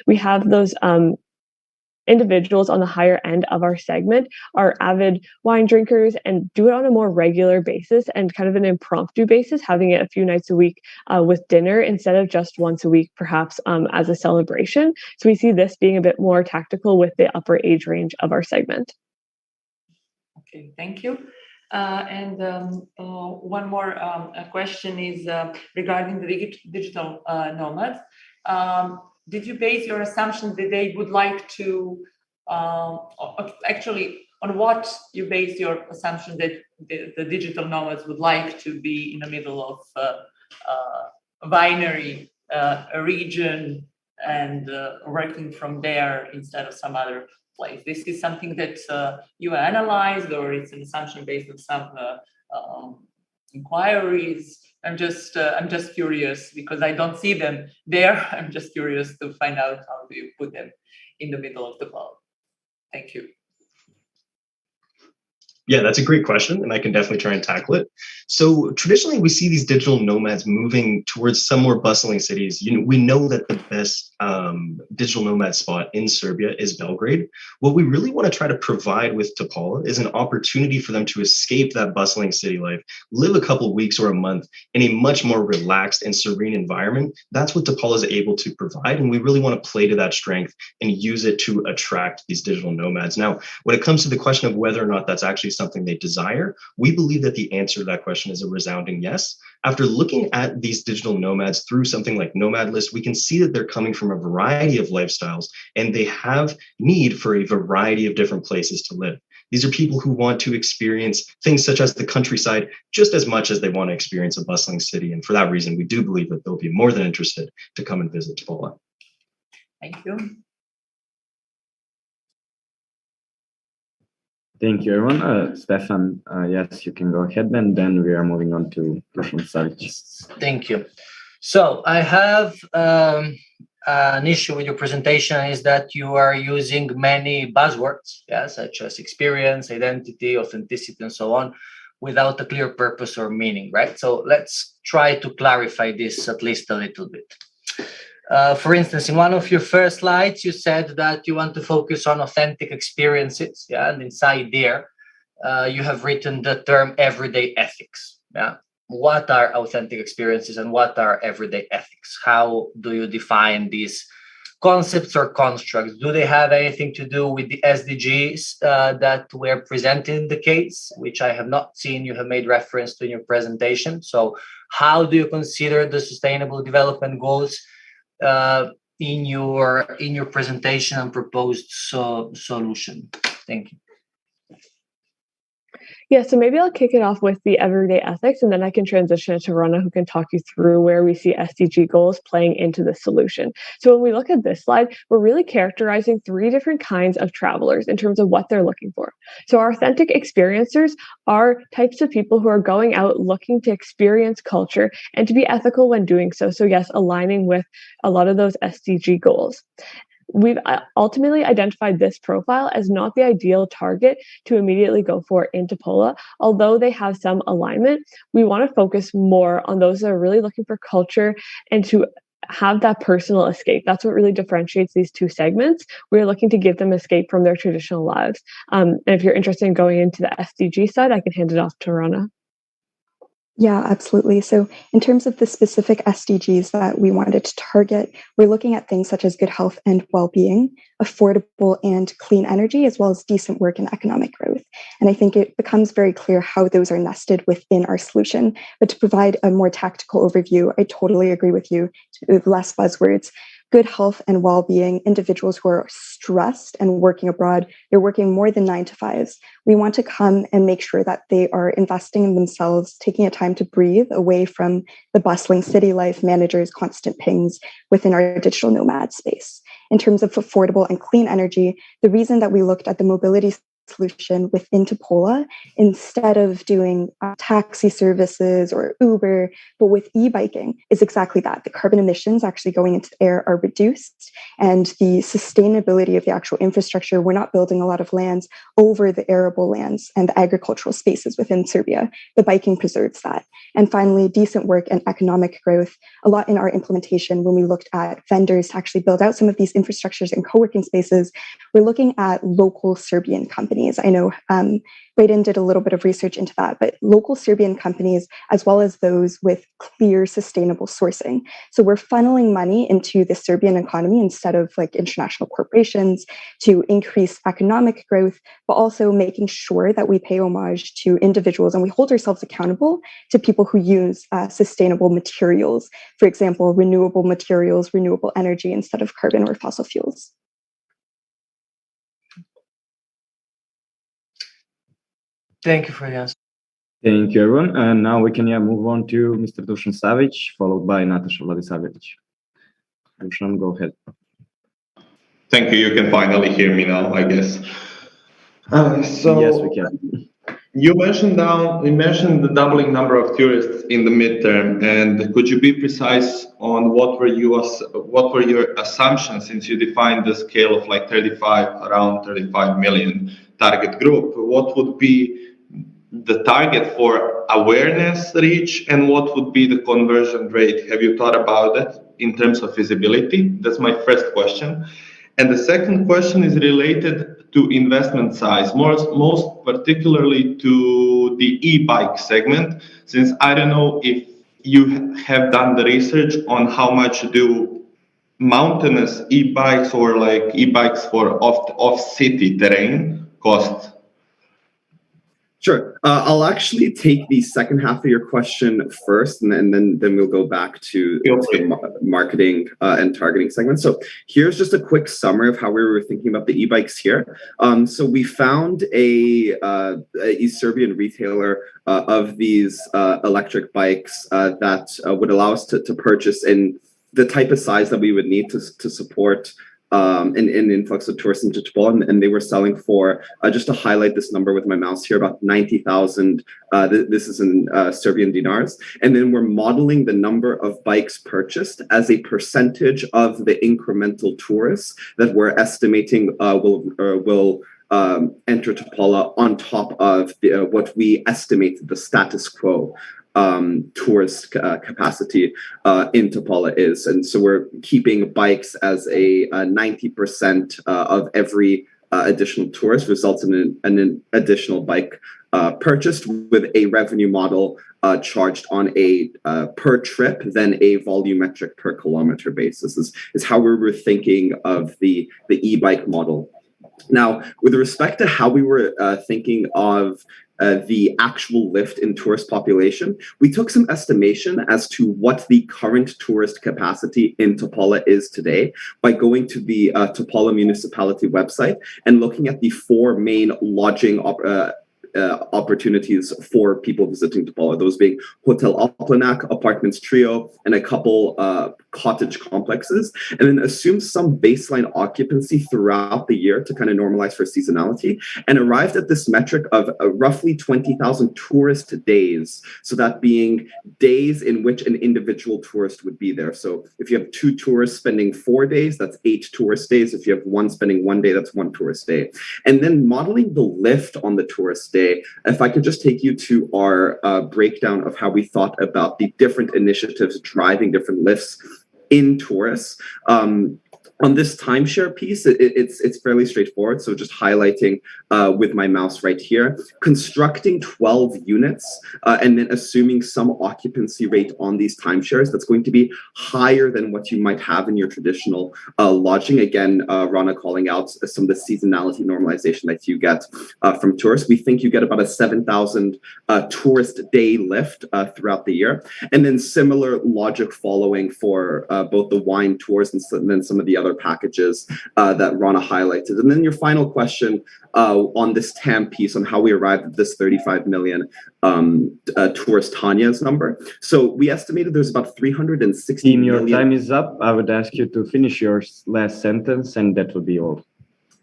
We have those individuals on the higher end of our segment are avid wine drinkers and do it on a more regular basis and kind of an impromptu basis, having it a few nights a week with dinner instead of just once a week, perhaps as a celebration. So we see this being a bit more tactical with the upper age range of our segment. Okay, thank you. And one more question is regarding the digital nomads. Did you base your assumption that they would like to, actually, on what you base your assumption that the digital nomads would like to be in the middle of a binary region and working from there instead of some other place? This is something that you analyzed, or it's an assumption based on some inquiries? I'm just curious because I don't see them there. I'm just curious to find out how do you put them in the middle of the world. Thank you. Yeah, that's a great question, and I can definitely try and tackle it. So traditionally, we see these digital nomads moving towards some more bustling cities. We know that the best digital nomad spot in Serbia is Belgrade. What we really want to try to provide with Topola is an opportunity for them to escape that bustling city life, live a couple of weeks or a month in a much more relaxed and serene environment. That's what Topola is able to provide, and we really want to play to that strength and use it to attract these digital nomads. Now, when it comes to the question of whether or not that's actually something they desire, we believe that the answer to that question is a resounding yes. After looking at these digital nomads through something like Nomad List, we can see that they're coming from a variety of lifestyles and they have need for a variety of different places to live. These are people who want to experience things such as the countryside just as much as they want to experience a bustling city. And for that reason, we do believe that they'll be more than interested to come and visit Topola. Thank you. Thank you, everyone. Stefan, yes, you can go ahead, and then we are moving on to Dušan Savić. Thank you. So I have an issue with your presentation is that you are using many buzzwords, such as experience, identity, authenticity, and so on, without a clear purpose or meaning, right? So let's try to clarify this at least a little bit. For instance, in one of your first slides, you said that you want to focus on authentic experiences, and inside there, you have written the term everyday ethics. What are authentic experiences and what are everyday ethics? How do you define these concepts or constructs? Do they have anything to do with the SDGs that were presented in the case, which I have not seen you have made reference to in your presentation? So how do you consider the Sustainable Development Goals in your presentation and proposed solution? Thank you. Yeah, so maybe I'll kick it off with the everyday ethics, and then I can transition it to Rana, who can talk you through where we see SDG goals playing into the solution. So when we look at this slide, we're really characterizing three different kinds of travelers in terms of what they're looking for. So our authentic experiencers are types of people who are going out looking to experience culture and to be ethical when doing so. So yes, aligning with a lot of those SDG goals. We've ultimately identified this profile as not the ideal target to immediately go for in Topola. Although they have some alignment, we want to focus more on those that are really looking for culture and to have that personal escape. That's what really differentiates these two segments. We're looking to give them escape from their traditional lives. And if you're interested in going into the SDG side, I can hand it off to Rana. Yeah, absolutely. So in terms of the specific SDGs that we wanted to target, we're looking at things such as good health and well-being, affordable and clean energy, as well as decent work and economic growth. And I think it becomes very clear how those are nested within our solution. But to provide a more tactical overview, I totally agree with you, with less buzzwords. Good health and well-being, individuals who are stressed and working abroad, they're working more than 9 to 5s. We want to come and make sure that they are investing in themselves, taking a time to breathe away from the bustling city life, managers, constant pings within our digital nomad space. In terms of affordable and clean energy, the reason that we looked at the mobility solution within Topola instead of doing taxi services or Uber, but with e-biking is exactly that. The carbon emissions actually going into the air are reduced, and the sustainability of the actual infrastructure, we're not building a lot of lands over the arable lands and the agricultural spaces within Serbia. The biking preserves that. And finally, decent work and economic growth. A lot in our implementation, when we looked at vendors to actually build out some of these infrastructures and co-working spaces, we're looking at local Serbian companies. companies. I know Braden did a little bit of research into that, but local Serbian companies, as well as those with clear sustainable sourcing. So we're funneling money into the Serbian economy instead of like international corporations to increase economic growth, but also making sure that we pay homage to individuals and we hold ourselves accountable to people who use sustainable materials, for example, renewable materials, renewable energy instead of carbon or fossil fuels. Thank you for the answer. Thank you, everyone. And now we can move on to Mr. Dusan Savic, followed by Natasha Vladisavljevic. Dusan, go ahead. Thank you. You can finally hear me now, I guess. Yes, we can. You mentioned the doubling number of tourists in the midterm, and could you be precise on what were your assumptions since you defined the scale of like around 35 million target group? What would be the target for awareness reach, and what would be the conversion rate? Have you thought about that in terms of visibility? That's my first question. And the second question is related to investment size, most particularly to the e-bike segment, since I don't know if you have done the research on how much do mountainous e-bikes or like e-bikes for off-city terrain cost. Sure. I'll actually take the second half of your question first, and then we'll go back to the marketing and targeting segment. So here's just a quick summary of how we were thinking about the e-bikes here. So we found a Serbian retailer of these electric bikes that would allow us to purchase in the type of size that we would need to support an influx of tourists into Topola, and they were selling for, just to highlight this number with my mouse here, about 90,000. This is in Serbian dinars. And then we're modeling the number of bikes purchased as a percentage of the incremental tourists that we're estimating will enter Topola on top of what we estimate the status quo tourist capacity in Topola is. And so we're keeping bikes as a 90% of every additional tourist results in an additional bike purchased with a revenue model charged on a per trip, then a volumetric per kilometer basis is how we were thinking of the e-bike model. Now, with respect to how we were thinking of the actual lift in tourist population, we took some estimation as to what the current tourist capacity in Topola is today by going to the Topola municipality website and looking at the four main lodging opportunities for people visiting Topola, those being Hotel Oplanak, Apartments Trio, and a couple cottage complexes, and then assume some baseline occupancy throughout the year to kind of normalize for seasonality, and arrived at this metric of roughly 20,000 tourist days. So that being days in which an individual tourist would be there. So if you have 2 tourists spending 4 days, that's 8 tourist days. If you have one spending 1 day, that's 1 tourist day. And then modeling the lift on the tourist day, if I could just take you to our breakdown of how we thought about the different initiatives driving different lifts in tourists. On this timeshare piece, it's fairly straightforward. So just highlighting with my mouse right here, constructing 12 units and then assuming some occupancy rate on these timeshares that's going to be higher than what you might have in your traditional lodging. Again, Rana calling out some of the seasonality normalization that you get from tourists. We think you get about a 7,000 tourist day lift throughout the year. And then similar logic following for both the wine tours and then some of the other packages that Rana highlighted. And then your final question on this TAM piece on how we arrived at this 35 million tourist Tanya's number. So we estimated there's about 360 million. Your time is up. I would ask you to finish your last sentence, and that would be all.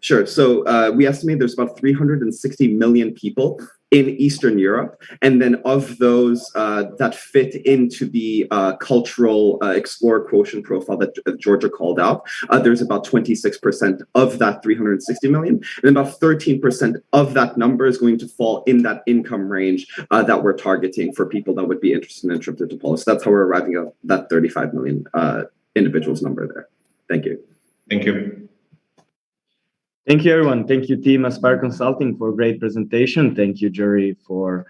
Sure. So we estimate there's about 360 million people in Eastern Europe. And then of those that fit into the cultural explorer quotient profile that Georgia called out, there's about 26% of that 360 million. And about 13% of that number is going to fall in that income range that we're targeting for people that would be interested in a trip to Topola. So that's how we're arriving at that 35 million individuals number there. Thank you. Thank you. Thank you, everyone. Thank you, team Aspire Consulting, for a great presentation. Thank you, jury, for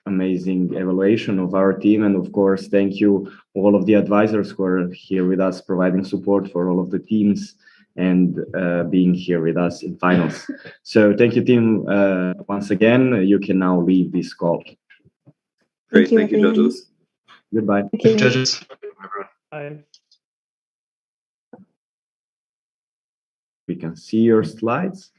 amazing evaluation of our team. And of course, thank you all of the advisors who are here with us, providing support for all of the teams and being here with us in finals. So thank you, team. Once again, you can now leave this call. Great. Thank you, judges. Goodbye. Thank you, judges. Bye. We can see your slides.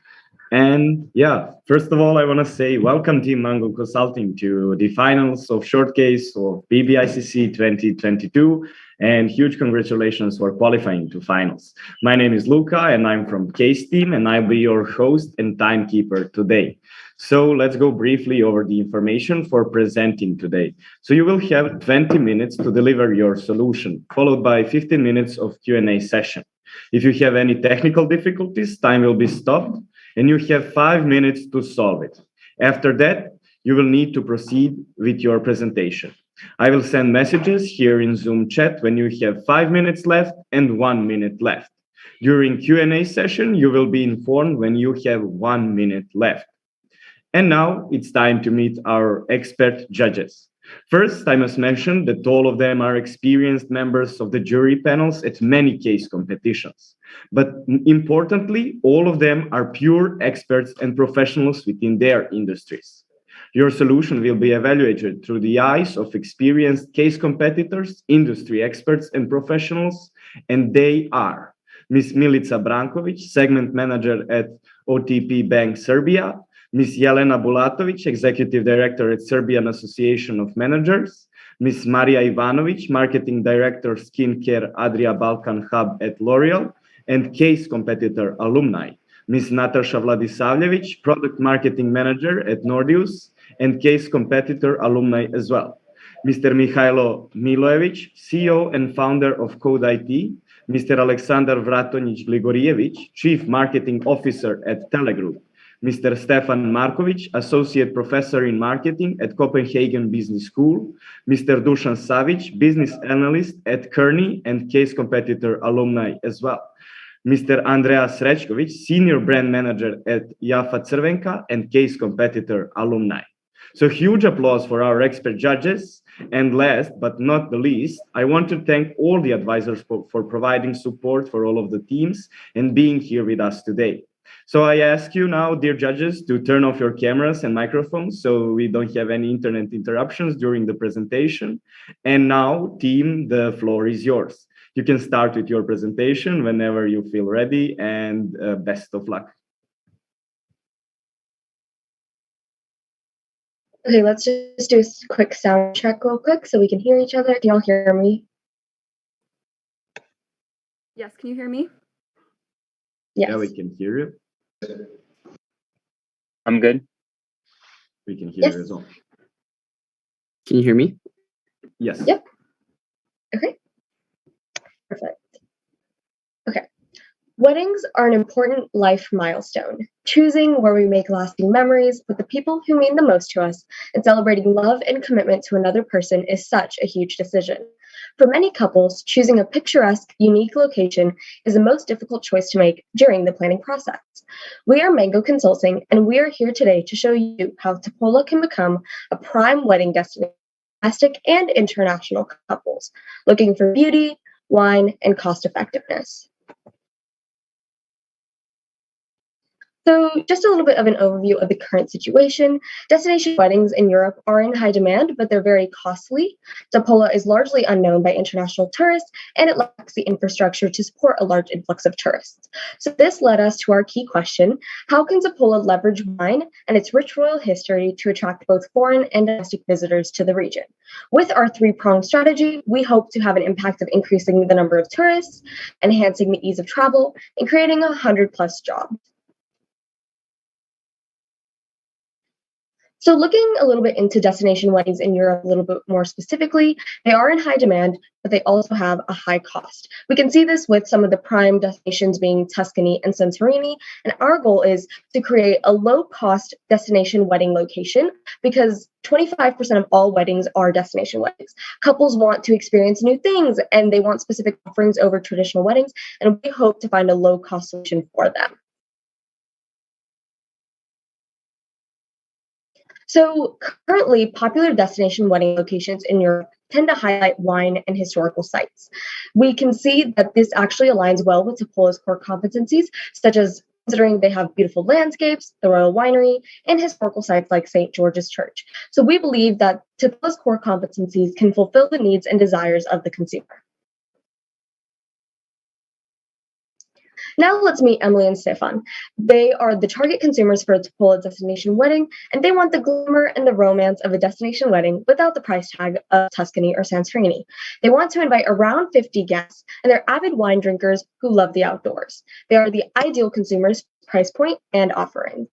And yeah, first of all, I want to say welcome Team Mango Consulting to the finals of short case of BBICC 2022, and huge congratulations for qualifying to finals. My name is Luca and I'm from Case Team, and I'll be your host and timekeeper today. So let's go briefly over the information for presenting today. So you will have 20 minutes to deliver your solution, followed by 15 minutes of Q&A session. If you have any technical difficulties, time will be stopped and you have 5 minutes to solve it. After that, you will need to proceed with your presentation. I will send messages here in Zoom chat when you have 5 minutes left and 1 minute left. During Q&A session, you will be informed when you have 1 minute left. And now it's time to meet our expert judges. First, I must mention that all of them are experienced members of the jury panels at many case competitions. But importantly, all of them are pure experts and professionals within their industries. Your solution will be evaluated through the eyes of experienced case competitors, industry experts, and professionals, and they are Ms. Milica Brankovic, Segment Manager at OTP Bank Serbia, Ms. Jelena Bulatovic, Executive Director at Serbian Association of Managers, Ms. Marija Ivanovic, Marketing Director, Skincare Adria Balkan Hub at L'Oreal, and case competitor alumni, Ms. Natasha Vladisavljevic, Product Marketing Manager at Nordeus, and case competitor alumni as well, Mr. Mihailo Milojevic, CEO and founder of Code IT, Mr. Aleksandar Vratonjic Gligorijevic, Chief Marketing Officer at Telegroup, Mr. Stefan Markovic, Associate Professor in Marketing at Copenhagen Business School, Mr. Dusan Savic, Business Analyst at Kearney and case competitor alumni as well, Mr. Andreas Srećković, Senior Brand Manager at Jafa Crvenka and case competitor alumni. So huge applause for our expert judges. And last but not the least, I want to thank all the advisors for providing support for all of the teams and being here with us today. So I ask you now, dear judges, to turn off your cameras and microphones so we don't have any internet interruptions during the presentation. And now, team, the floor is yours. You can start with your presentation whenever you feel ready, and best of luck. Okay, let's just do a quick sound check real quick so we can hear each other. Can y'all hear me? Yes, can you hear me? Yes. Yeah, we can hear you. I'm good. We can hear you as well. Can you hear me? Yes. Yep. Okay. Perfect. Okay. Weddings are an important life milestone, choosing where we make lasting memories with the people who mean the most to us, and celebrating love and commitment to another person is such a huge decision. For many couples, choosing a picturesque, unique location is the most difficult choice to make during the planning process. We are Mango Consulting, and we are here today to show you how Topola can become a prime wedding destination for domestic and international couples looking for beauty, wine, and cost effectiveness. So just a little bit of an overview of the current situation. Destination weddings in Europe are in high demand, but they're very costly. Topola is largely unknown by international tourists, and it lacks the infrastructure to support a large influx of tourists. So this led us to our key question: how can Topola leverage wine and its rich royal history to attract both foreign and domestic visitors to the region? With our three-pronged strategy, we hope to have an impact of increasing the number of tourists, enhancing the ease of travel, and creating 100+ jobs. So looking a little bit into destination weddings in Europe a little bit more specifically, they are in high demand, but they also have a high cost. We can see this with some of the prime destinations being Tuscany and Santorini, and our goal is to create a low-cost destination wedding location because 25% of all weddings are destination weddings. Couples want to experience new things and they want specific offerings over traditional weddings, and we hope to find a low-cost solution for them. So currently, popular destination wedding locations in Europe tend to highlight wine and historical sites. We can see that this actually aligns well with Topola's core competencies, such as considering they have beautiful landscapes, the royal winery, and historical sites like St. George's Church. So we believe that Topola's core competencies can fulfill the needs and desires of the consumer. Now let's meet Emily and Stefan. They are the target consumers for a Topola destination wedding, and they want the glamour and the romance of a destination wedding without the price tag of Tuscany or Santorini. They want to invite around 50 guests, and they're avid wine drinkers who love the outdoors. They are the ideal consumers, price point, and offering.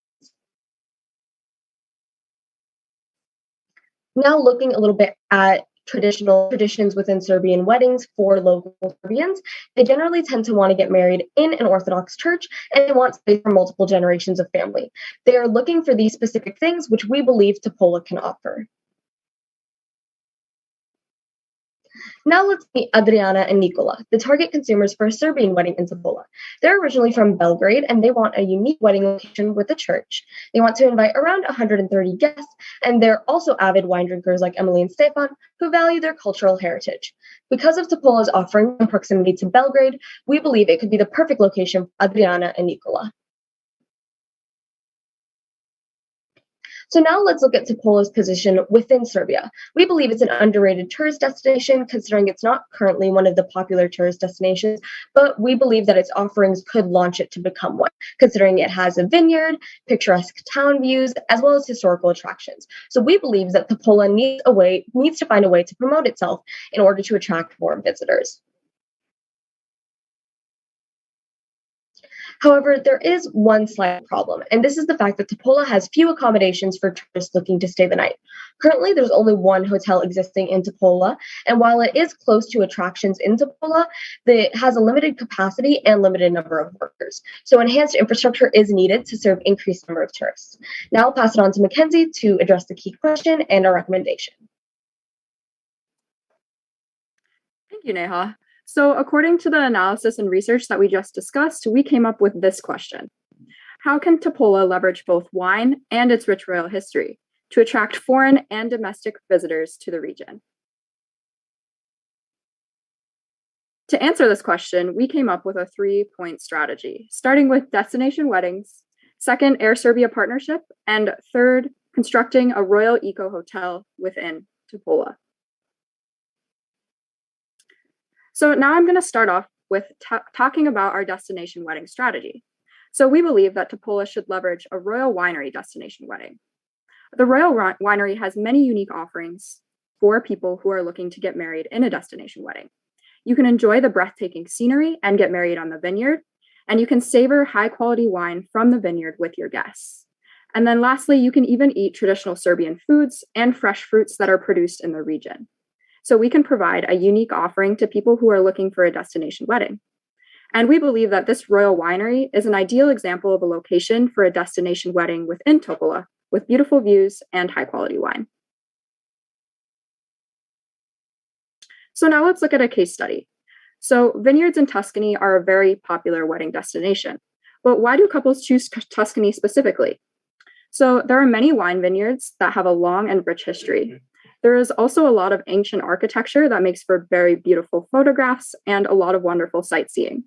Now looking a little bit at traditions within Serbian weddings for local Serbians, they generally tend to want to get married in an Orthodox church, and they want space for multiple generations of family. They are looking for these specific things, which we believe Topola can offer. Now let's meet Adriana and Nikola, the target consumers for a Serbian wedding in Topola. They're originally from Belgrade, and they want a unique wedding location with a church. They want to invite around 130 guests, and they're also avid wine drinkers like Emily and Stefan, who value their cultural heritage. Because of Topola's offering and proximity to Belgrade, we believe it could be the perfect location for Adriana and Nikola. So now let's look at Topola's position within Serbia. We believe it's an underrated tourist destination, considering it's not currently one of the popular tourist destinations, but we believe that its offerings could launch it to become one, considering it has a vineyard, picturesque town views, as well as historical attractions. So we believe that Topola needs to find a way to promote itself in order to attract more visitors. However, there is one slight problem, and this is the fact that Topola has few accommodations for tourists looking to stay the night. Currently, there's only one hotel existing in Topola, and while it is close to attractions in Topola, it has a limited capacity and limited number of workers. So enhanced infrastructure is needed to serve increased number of tourists. Now I'll pass it on to Mackenzie to address the key question and our recommendation. Thank you, Neha. So according to the analysis and research that we just discussed, we came up with this question. How can Topola leverage both wine and its rich royal history to attract foreign and domestic visitors to the region? To answer this question, we came up with a 3-point strategy, starting with destination weddings, second, Air Serbia partnership, and third, constructing a royal eco hotel within Topola. So now I'm going to start off with talking about our destination wedding strategy. So we believe that Topola should leverage a royal winery destination wedding. The royal winery has many unique offerings for people who are looking to get married in a destination wedding. You can enjoy the breathtaking scenery and get married on the vineyard, and you can savor high quality wine from the vineyard with your guests. And then lastly, you can even eat traditional Serbian foods and fresh fruits that are produced in the region. So we can provide a unique offering to people who are looking for a destination wedding. And we believe that this royal winery is an ideal example of a location for a destination wedding within Topola, with beautiful views and high quality wine. So now let's look at a case study. So vineyards in Tuscany are a very popular wedding destination, but why do couples choose Tuscany specifically? So there are many wine vineyards that have a long and rich history. There is also a lot of ancient architecture that makes for very beautiful photographs and a lot of wonderful sightseeing.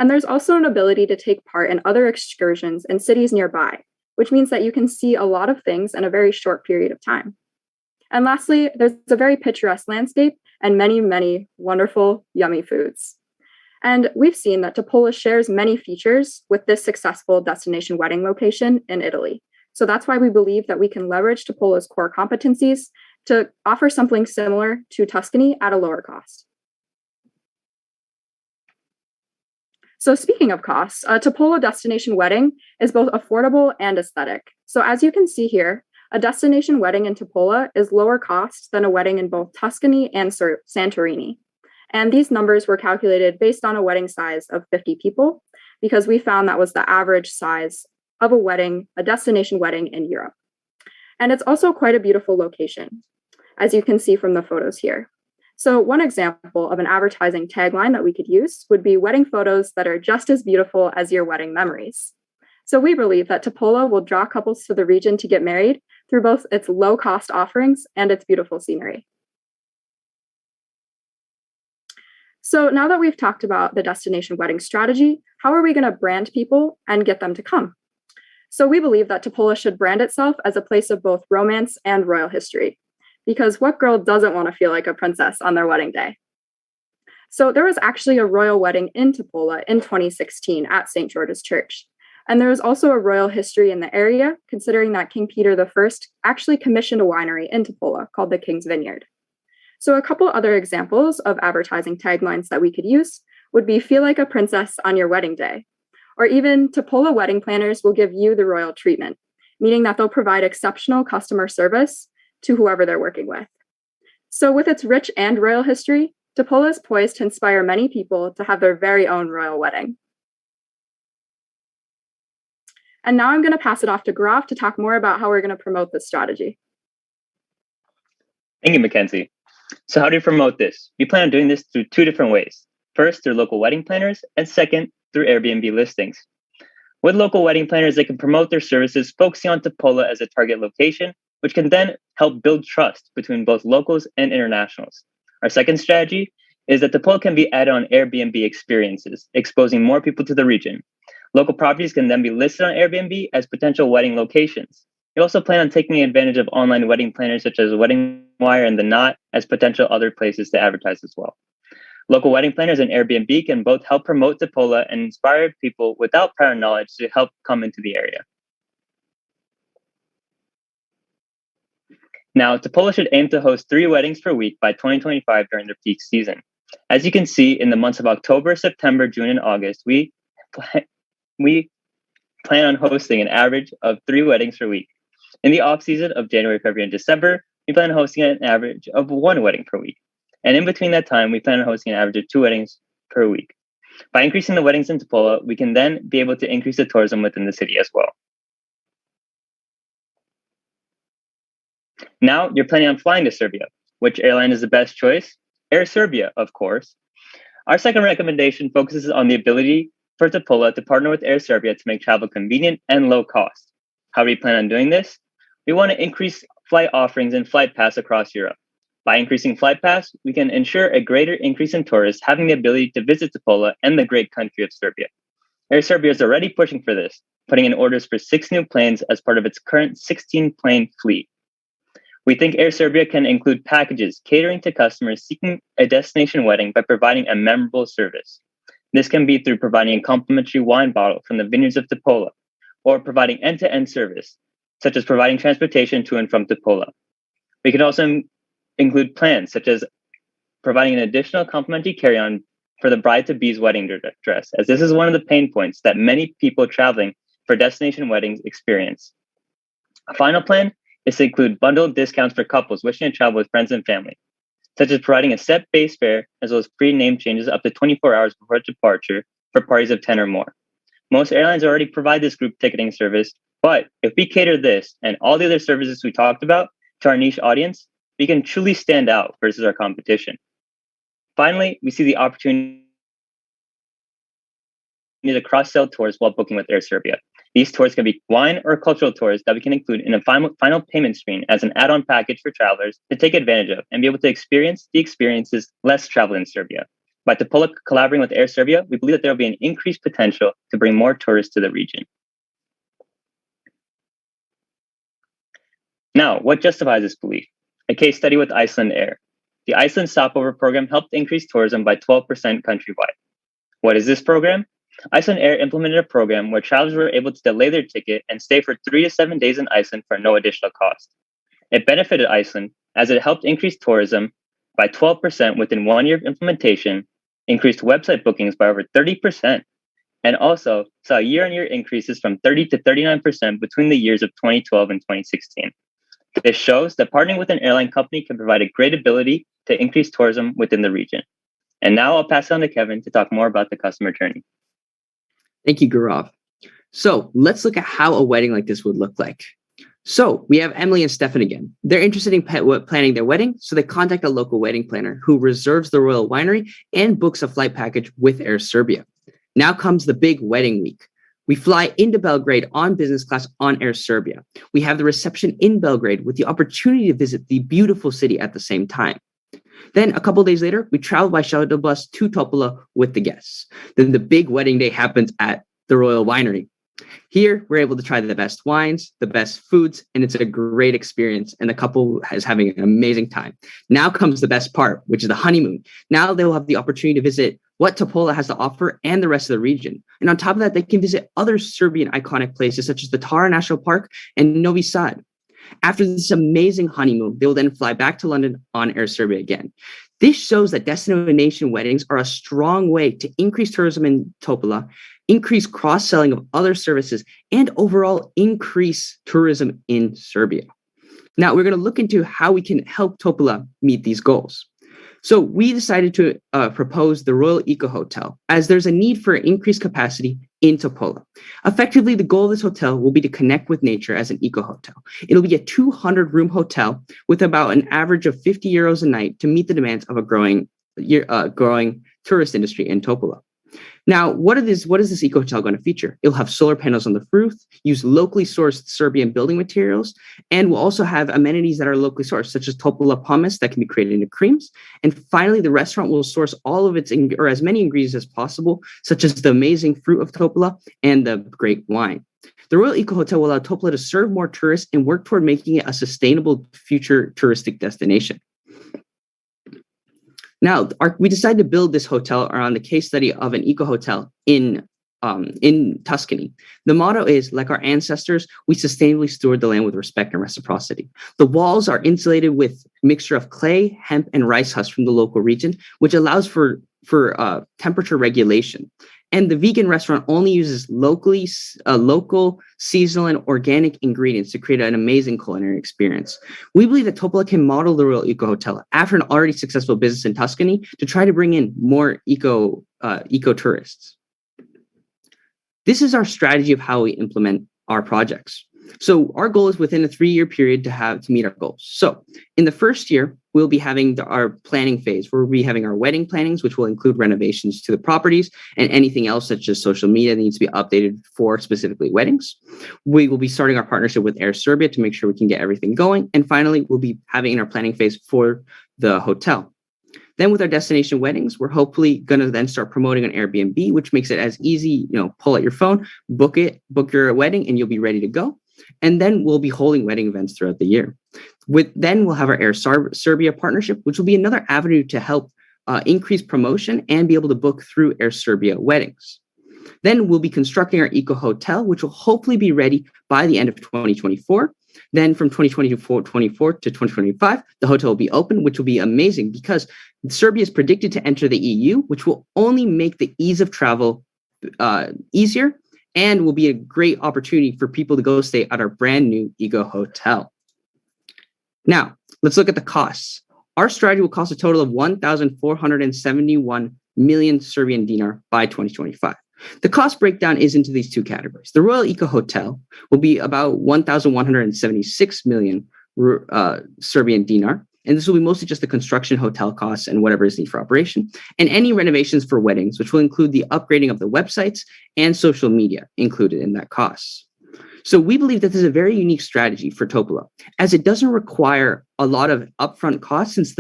And there's also an ability to take part in other excursions in cities nearby, which means that you can see a lot of things in a very short period of time. And lastly, there's a very picturesque landscape and many, many wonderful, yummy foods. And we've seen that Topola shares many features with this successful destination wedding location in Italy. So that's why we believe that we can leverage Topola's core competencies to offer something similar to Tuscany at a lower cost. So speaking of costs, a Topola destination wedding is both affordable and aesthetic. So as you can see here, a destination wedding in Topola is lower cost than a wedding in both Tuscany and Santorini. And these numbers were calculated based on a wedding size of 50 people, because we found that was the average size of a wedding, a destination wedding in Europe. And it's also quite a beautiful location, as you can see from the photos here. So one example of an advertising tagline that we could use would be wedding photos that are just as beautiful as your wedding memories. So we believe that Topola will draw couples to the region to get married through both its low-cost offerings and its beautiful scenery. So now that we've talked about the destination wedding strategy, how are we going to brand people and get them to come? So we believe that Topola should brand itself as a place of both romance and royal history, because what girl doesn't want to feel like a princess on their wedding day? So there was actually a royal wedding in Topola in 2016 at St. George's Church. And there was also a royal history in the area, considering that King Peter I actually commissioned a winery in Topola called the King's Vineyard. So a couple other examples of advertising taglines that we could use would be "Feel like a princess on your wedding day," or even "Topola wedding planners will give you the royal treatment," meaning that they'll provide exceptional customer service to whoever they're working with. So with its rich and royal history, Topola is poised to inspire many people to have their very own royal wedding. And now I'm going to pass it off to Gaurav to talk more about how we're going to promote this strategy. Thank you, Mackenzie. So how do we promote this? We plan on doing this through two different ways. First, through local wedding planners, and second, through Airbnb listings. With local wedding planners, they can promote their services focusing on Topola as a target location, which can then help build trust between both locals and internationals. Our second strategy is that Topola can be added on Airbnb experiences, exposing more people to the region. Local properties can then be listed on Airbnb as potential wedding locations. We also plan on taking advantage of online wedding planners such as Wedding Wire and The Knot as potential other places to advertise as well. Local wedding planners and Airbnb can both help promote Topola and inspire people without prior knowledge to help come into the area. Now, Topola should aim to host 3 weddings per week by 2025 during their peak season. As you can see, in the months of October, September, June, and August, we plan on hosting an average of 3 weddings per week. In the off-season of January, February, and December, we plan on hosting an average of 1 wedding per week. And in between that time, we plan on hosting an average of 2 weddings per week. By increasing the weddings in Topola, we can then be able to increase the tourism within the city as well. Now, you're planning on flying to Serbia. Which airline is the best choice? Air Serbia, of course. Our second recommendation focuses on the ability for Topola to partner with Air Serbia to make travel convenient and low cost. How do we plan on doing this? We want to increase flight offerings and flight pass across Europe. By increasing flight pass, we can ensure a greater increase in tourists having the ability to visit Topola and the great country of Serbia. Air Serbia is already pushing for this, putting in orders for 6 new planes as part of its current 16-plane fleet. We think Air Serbia can include packages catering to customers seeking a destination wedding by providing a memorable service. This can be through providing a complimentary wine bottle from the vineyards of Topola, or providing end-to-end service, such as providing transportation to and from Topola. We can also include plans such as providing an additional complimentary carry-on for the bride-to-be's wedding dress, as this is one of the pain points that many people traveling for destination weddings experience. A final plan is to include bundled discounts for couples wishing to travel with friends and family, such as providing a set base fare as well as free name changes up to 24 hours before departure for parties of 10 or more. Most airlines already provide this group ticketing service, but if we cater this and all the other services we talked about to our niche audience, we can truly stand out versus our competition. Finally, we see the opportunity to cross-sell tours while booking with Air Serbia. These tours can be wine or cultural tours that we can include in a final payment screen as an add-on package for travelers to take advantage of and be able to experience the experiences less travel in Serbia. By Topola collaborating with Air Serbia, we believe that there will be an increased potential to bring more tourists to the region. Now, what justifies this belief? A case study with Iceland Air. The Iceland Stopover program helped increase tourism by 12% countrywide. What is this program? Iceland Air implemented a program where travelers were able to delay their ticket and stay for 3 to 7 days in Iceland for no additional cost. It benefited Iceland as it helped increase tourism by 12% within 1 year of implementation, increased website bookings by over 30%, and also saw year-on-year increases from 30 to 39% between the years of 2012 and 2016. This shows that partnering with an airline company can provide a great ability to increase tourism within the region. And now I'll pass it on to Kevin to talk more about the customer journey. Thank you, Gaurav. So let's look at how a wedding like this would look like. So we have Emily and Stefan again. They're interested in planning their wedding, so they contact a local wedding planner who reserves the royal winery and books a flight package with Air Serbia. Now comes the big wedding week. We fly into Belgrade on business class on Air Serbia. We have the reception in Belgrade with the opportunity to visit the beautiful city at the same time. Then a couple days later, we travel by shuttle bus to Topola with the guests. Then the big wedding day happens at the Royal Winery. Here, we're able to try the best wines, the best foods, and it's a great experience. And the couple is having an amazing time. Now comes the best part, which is the honeymoon. Now they will have the opportunity to visit what Topola has to offer and the rest of the region. And on top of that, they can visit other Serbian iconic places such as the Tara National Park and Novi Sad. After this amazing honeymoon, they will then fly back to London on Air Serbia again. This shows that destination weddings are a strong way to increase tourism in Topola, increase cross-selling of other services, and overall increase tourism in Serbia. Now, we're going to look into how we can help Topola meet these goals. So we decided to propose the Royal Eco Hotel, as there's a need for increased capacity in Topola. Effectively, the goal of this hotel will be to connect with nature as an eco hotel. It'll be a 200-room hotel with about an average of 50 euros a night to meet the demands of a growing tourist industry in Topola. Now, what is this eco hotel going to feature? It'll have solar panels on the roof, use locally sourced Serbian building materials, and will also have amenities that are locally sourced, such as Topola pommes that can be created into creams. And finally, the restaurant will source all of its or as many ingredients as possible, such as the amazing fruit of Topola and the great wine. The Royal Eco Hotel will allow Topola to serve more tourists and work toward making it a sustainable future touristic destination. Now, we decided to build this hotel around the case study of an eco hotel in Tuscany. The motto is, like our ancestors, we sustainably steward the land with respect and reciprocity. The walls are insulated with a mixture of clay, hemp, and rice husk from the local region, which allows for temperature regulation. And the vegan restaurant only uses local, seasonal, and organic ingredients to create an amazing culinary experience. We believe that Topola can model the Royal Eco Hotel after an already successful business in Tuscany to try to bring in more eco tourists. This is our strategy of how we implement our projects. So our goal is within a 3-year period to meet our goals. So in the first year, we'll be having our planning phase, where we'll be having our wedding plannings, which will include renovations to the properties and anything else such as social media that needs to be updated for specifically weddings. We will be starting our partnership with Air Serbia to make sure we can get everything going. And finally, we'll be having our planning phase for the hotel. Then with our destination weddings, we're hopefully going to then start promoting on Airbnb, which makes it as easy, pull out your phone, book your wedding, and you'll be ready to go. And then we'll be holding wedding events throughout the year. Then we'll have our Air Serbia partnership, which will be another avenue to help increase promotion and be able to book through Air Serbia weddings. Then we'll be constructing our eco hotel, which will hopefully be ready by the end of 2024. Then from 2024 to 2025, the hotel will be open, which will be amazing because Serbia is predicted to enter the EU, which will only make the ease of travel easier and will be a great opportunity for people to go stay at our brand new eco hotel. Now, let's look at the costs. Our strategy will cost a total of 1,471 million Serbian dinar by 2025. The cost breakdown is into these two categories. The Royal Eco Hotel will be about 1,176 million Serbian dinar, and this will be mostly just the construction, hotel costs, and whatever is needed for operation, and any renovations for weddings, which will include the upgrading of the websites and social media included in that cost. So we believe that this is a very unique strategy for Topola, as it doesn't require a lot of upfront costs since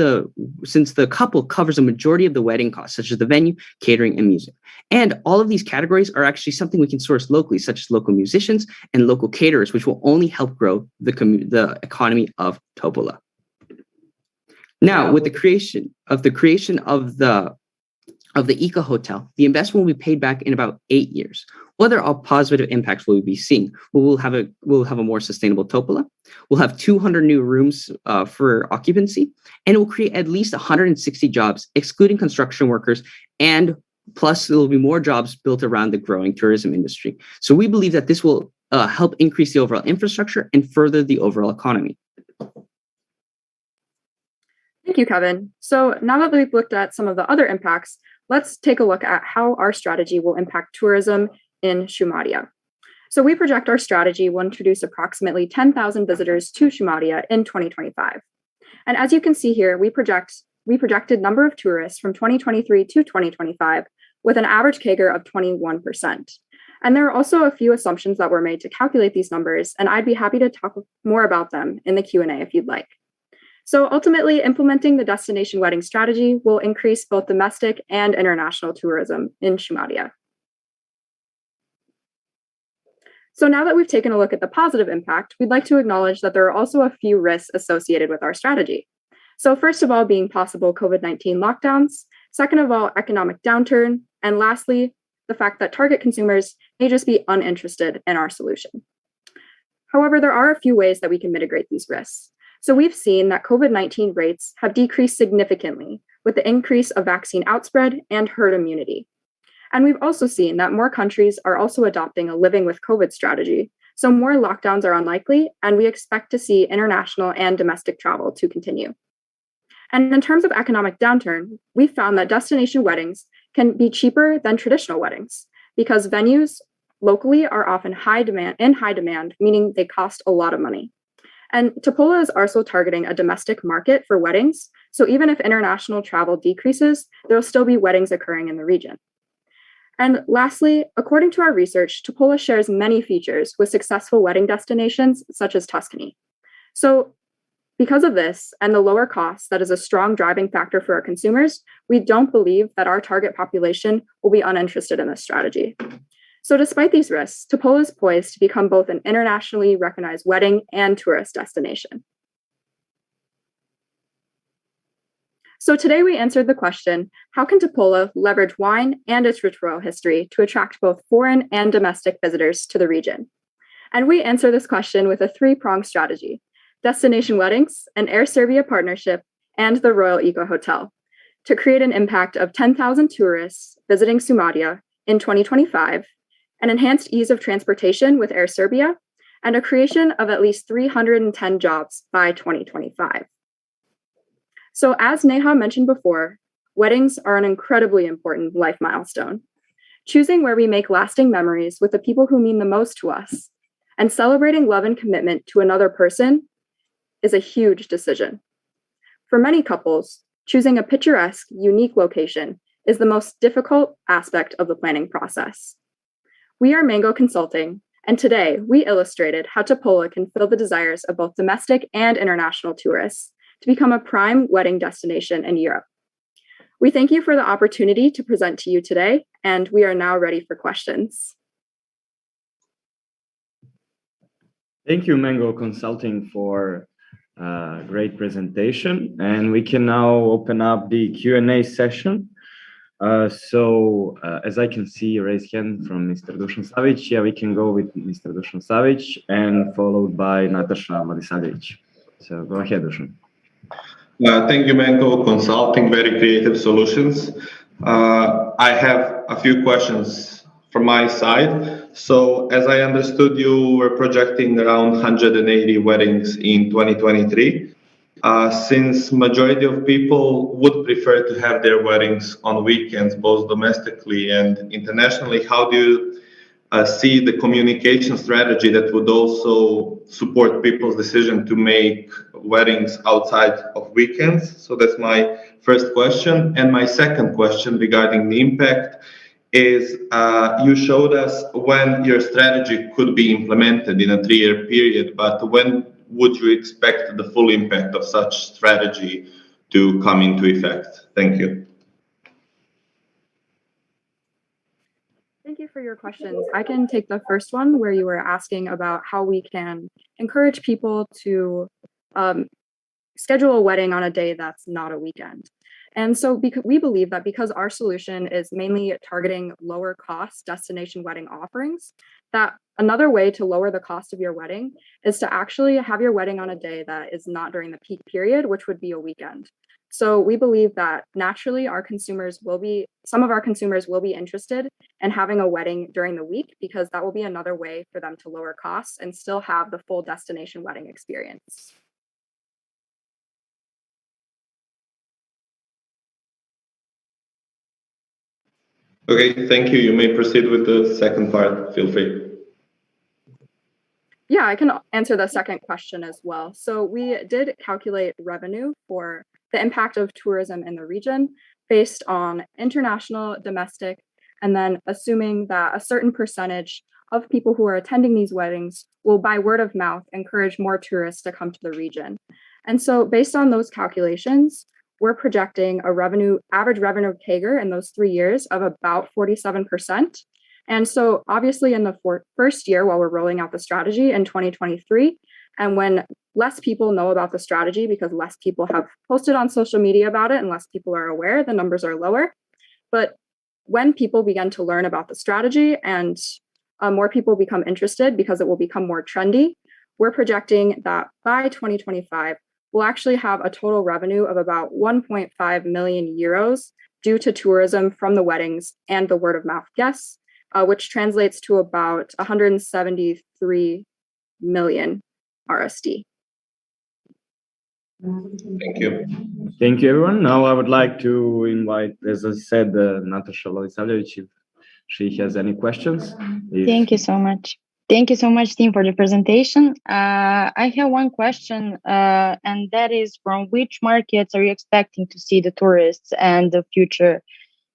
the couple covers a majority of the wedding costs, such as the venue, catering, and music. And all of these categories are actually something we can source locally, such as local musicians and local caterers, which will only help grow the economy of Topola. Now, with the creation of the eco hotel, the investment will be paid back in about 8 years. What are positive impacts will we be seeing? We'll have a more sustainable Topola. We'll have 200 new rooms for occupancy, and it will create at least 160 jobs, excluding construction workers, and plus there will be more jobs built around the growing tourism industry. So we believe that this will help increase the overall infrastructure and further the overall economy. Thank you, Kevin. So now that we've looked at some of the other impacts, let's take a look at how our strategy will impact tourism in Shumadia. So we project our strategy will introduce approximately 10,000 visitors to Shumadia in 2025. And as you can see here, we projected number of tourists from 2023 to 2025 with an average CAGR of 21%. And there are also a few assumptions that were made to calculate these numbers, and I'd be happy to talk more about them in the Q&A if you'd like. So ultimately, implementing the destination wedding strategy will increase both domestic and international tourism in Shumadia. So now that we've taken a look at the positive impact, we'd like to acknowledge that there are also a few risks associated with our strategy. So first of all, being possible COVID-19 lockdowns, second of all, economic downturn, and lastly, the fact that target consumers may just be uninterested in our solution. However, there are a few ways that we can mitigate these risks. So we've seen that COVID-19 rates have decreased significantly with the increase of vaccine outspread and herd immunity. And we've also seen that more countries are also adopting a living with COVID strategy. So more lockdowns are unlikely, and we expect to see international and domestic travel to continue. And in terms of economic downturn, we found that destination weddings can be cheaper than traditional weddings because venues locally are often in high demand, meaning they cost a lot of money. And Topola is also targeting a domestic market for weddings. So even if international travel decreases, there will still be weddings occurring in the region. And lastly, according to our research, Topola shares many features with successful wedding destinations such as Tuscany. So because of this and the lower costs that is a strong driving factor for our consumers, we don't believe that our target population will be uninterested in this strategy. So despite these risks, Topola is poised to become both an internationally recognized wedding and tourist destination. So today we answered the question, how can Topola leverage wine and its rich royal history to attract both foreign and domestic visitors to the region? And we answer this question with a three-pronged strategy: destination weddings, an Air Serbia partnership, and the Royal Eco Hotel, to create an impact of 10,000 tourists visiting Shumadia in 2025, an enhanced ease of transportation with Air Serbia, and a creation of at least 310 jobs by 2025. So as Neha mentioned before, weddings are an incredibly important life milestone. Choosing where we make lasting memories with the people who mean the most to us and celebrating love and commitment to another person is a huge decision. For many couples, choosing a picturesque, unique location is the most difficult aspect of the planning process. We are Mango Consulting, and today we illustrated how Topola can fill the desires of both domestic and international tourists to become a prime wedding destination in Europe. We thank you for the opportunity to present to you today, and we are now ready for questions. Thank you, Mango Consulting, for a great presentation. And we can now open up the Q&A session. As I can see, raise hand from Mr. Dušan Savić. Yeah, we can go with Mr. Dušan Savić and followed by Natasha Vladisavljević. So go ahead, Dušan. Thank you, Mango Consulting, very creative solutions. I have a few questions from my side. So as I understood, you were projecting around 180 weddings in 2023. Since majority of people would prefer to have their weddings on weekends, both domestically and internationally, how do you see the communication strategy that would also support people's decision to make weddings outside of weekends? So that's my first question. And my second question regarding the impact is you showed us when your strategy could be implemented in a 3-year period, but when would you expect the full impact of such strategy to come into effect? Thank you. Thank you for your questions. I can take the first one where you were asking about how we can encourage people to schedule a wedding on a day that's not a weekend. And so we believe that because our solution is mainly targeting lower cost destination wedding offerings, that another way to lower the cost of your wedding is to actually have your wedding on a day that is not during the peak period, which would be a weekend. So we believe that naturally some of our consumers will be interested in having a wedding during the week because that will be another way for them to lower costs and still have the full destination wedding experience. Okay, thank you. You may proceed with the second part. Feel free. Yeah, I can answer the second question as well. So we did calculate revenue for the impact of tourism in the region based on international, domestic, and then assuming that a certain percentage of people who are attending these weddings will, by word of mouth, encourage more tourists to come to the region. And so based on those calculations, we're projecting a average revenue CAGR in those 3 years of about 47%. And so obviously in the first year while we're rolling out the strategy in 2023, and when less people know about the strategy because less people have posted on social media about it and less people are aware, the numbers are lower. But when people begin to learn about the strategy and more people become interested because it will become more trendy, we're projecting that by 2025, we'll actually have a total revenue of about 1.5 million euros due to tourism from the weddings and the word of mouth guests, which translates to about 173 million RSD. Thank you. Thank you, everyone. Now I would like to invite, as I said, Natasha Vladislavljevic, if she has any questions. Thank you so much. Thank you so much, team, for the presentation. I have one question, and that is, from which markets are you expecting to see the tourists and the future,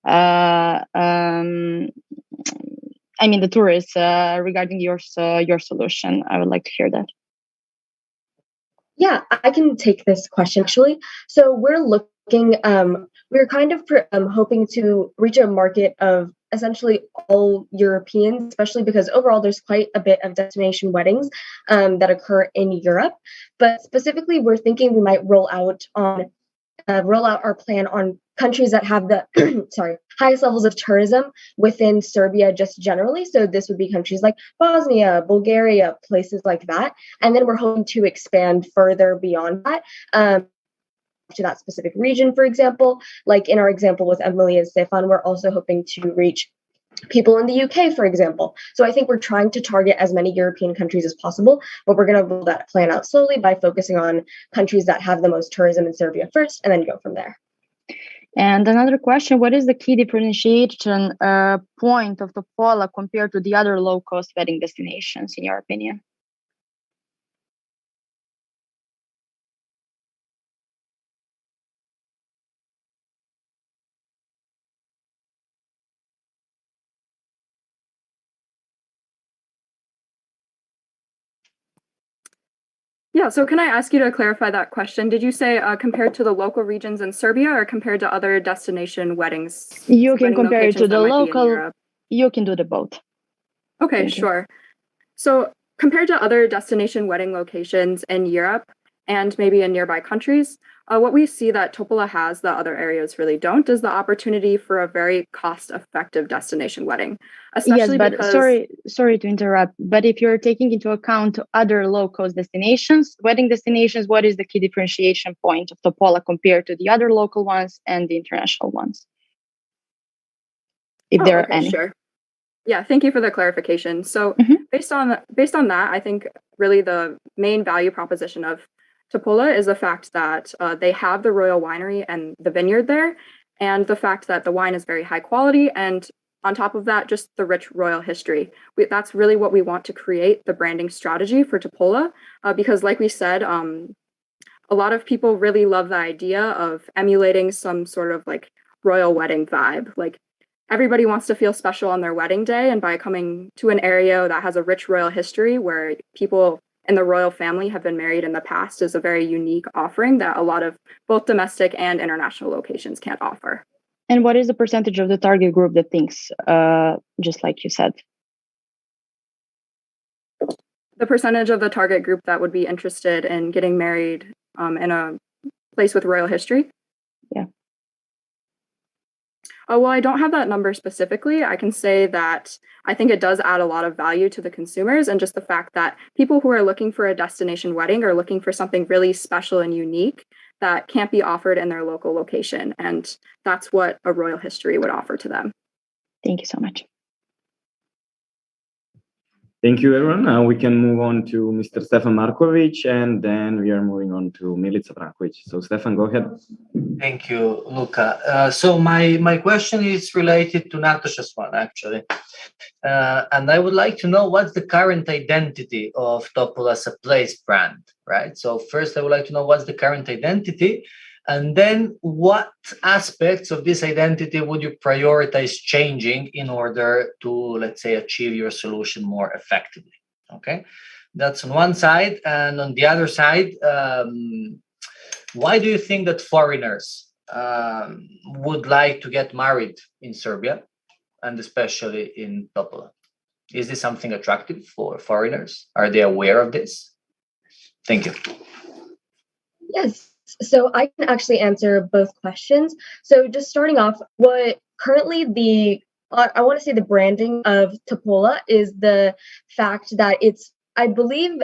the tourists regarding your solution? I would like to hear that. Yeah, I can take this question actually. So we're looking, we're kind of hoping to reach a market of essentially all Europeans, especially because overall there's quite a bit of destination weddings that occur in Europe. But specifically, we're thinking we might roll out our plan on countries that have the highest levels of tourism within Serbia just generally. So this would be countries like Bosnia, Bulgaria, places like that. And then we're hoping to expand further beyond that to that specific region, for example. Like in our example with Emily and Stefan, we're also hoping to reach people in the UK, for example. So I think we're trying to target as many European countries as possible, but we're going to roll that plan out slowly by focusing on countries that have the most tourism in Serbia first, and then go from there. And another question, what is the key differentiation point of Topola compared to the other low-cost wedding destinations, in your opinion? Yeah, so can I ask you to clarify that question? Did you say compared to the local regions in Serbia or compared to other destination weddings? You can compare it to the local, you can do the both. Okay, sure. So compared to other destination wedding locations in Europe and maybe in nearby countries, what we see that Topola has that other areas really don't is the opportunity for a very cost-effective destination wedding. Especially yes, but because, sorry to interrupt, but if you're taking into account other low-cost destinations, wedding destinations, what is the key differentiation point of Topola compared to the other local ones and the international ones? If there are any. Sure. Yeah, thank you for the clarification. So based on that, I think really the main value proposition of Topola is the fact that they have the royal winery and the vineyard there, and the fact that the wine is very high quality, and on top of that, just the rich royal history. That's really what we want to create the branding strategy for Topola, because like we said, a lot of people really love the idea of emulating some sort of like royal wedding vibe. Like everybody wants to feel special on their wedding day, and by coming to an area that has a rich royal history where people in the royal family have been married in the past is a very unique offering that a lot of both domestic and international locations can't offer. And what is the percentage of the target group that thinks, just like you said? The percentage of the target group that would be interested in getting married in a place with royal history? Yeah. Well, I don't have that number specifically. I can say that I think it does add a lot of value to the consumers, and just the fact that people who are looking for a destination wedding are looking for something really special and unique that can't be offered in their local location. And that's what a royal history would offer to them. Thank you so much. Thank you, everyone. Now we can move on to Mr. Stefan Markovic, and then we are moving on to Milica Brankovic. So, Stefan, go ahead. Thank you, Luca. So my question is related to Natasha's one, actually. And I would like to know what's the current identity of Topola as a place brand, right? So first, I would like to know what's the current identity, And then what aspects of this identity would you prioritize changing in order to, let's say, achieve your solution more effectively? Okay, that's on one side. And on the other side, why do you think that foreigners would like to get married in Serbia, and especially in Topola? Is this something attractive for foreigners? Are they aware of this? Thank you. Yes. So I can actually answer both questions. So just starting off, what currently I want to say the branding of Topola is the fact that it's, I believe,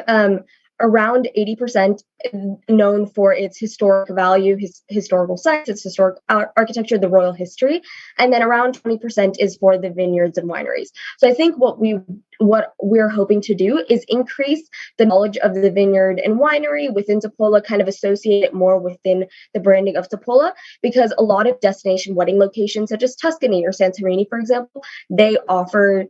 around 80% known for its historic value, historical sites, its historic architecture, the royal history, and then around 20% is for the vineyards and wineries. So I think what we're hoping to do is increase the knowledge of the vineyard and winery within Topola, kind of associate it more within the branding of Topola, because a lot of destination wedding locations, such as Tuscany or Santorini, for example, they offer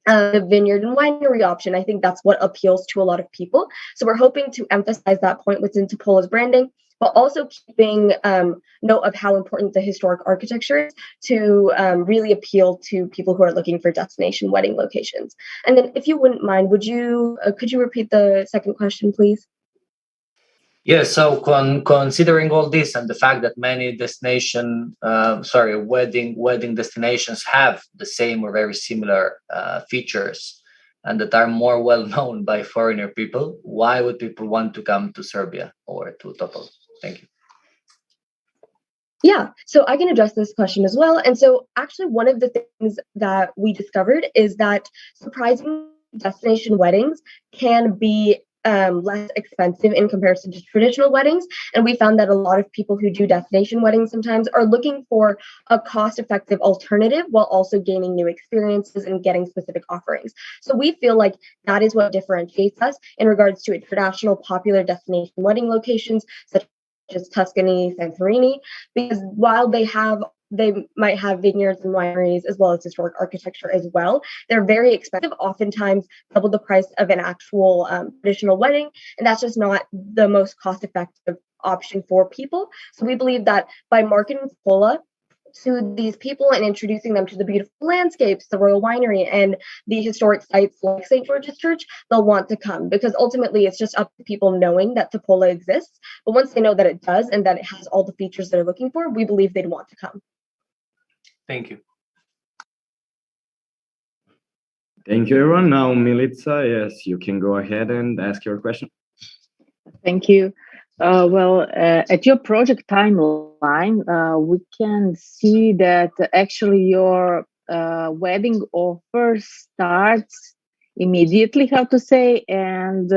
the vineyard and winery option. I think that's what appeals to a lot of people. So we're hoping to emphasize that point within Topola's branding, but also keeping note of how important the historic architecture is to really appeal to people who are looking for destination wedding locations. And then, if you wouldn't mind, could you repeat the second question, please? Yes, so considering all this and the fact that many wedding destinations have the same or very similar features and that are more well known by foreigner people, why would people want to come to Serbia or to Topola? Thank you. Yeah, so I can address this question as well. And so actually one of the things that we discovered is that surprising destination weddings can be less expensive in comparison to traditional weddings. And we found that a lot of people who do destination weddings sometimes are looking for a cost-effective alternative while also gaining new experiences and getting specific offerings. So we feel like that is what differentiates us in regards to international popular destination wedding locations, such as Tuscany, Santorini, because while they might have vineyards and wineries as well as historic architecture as well, they're very expensive, oftentimes double the price of an actual traditional wedding, and that's just not the most cost-effective option for people. So we believe that by marketing Topola to these people and introducing them to the beautiful landscapes, the royal winery, and the historic sites like St. George's Church, they'll want to come, because ultimately it's just up to people knowing that Topola exists. But once they know that it does and that it has all the features they're looking for, we believe they'd want to come. Thank you. Thank you, everyone. Now, Milica, yes, you can go ahead and ask your question. Thank you. At your project timeline, we can see that actually your wedding offer starts immediately, how to say, and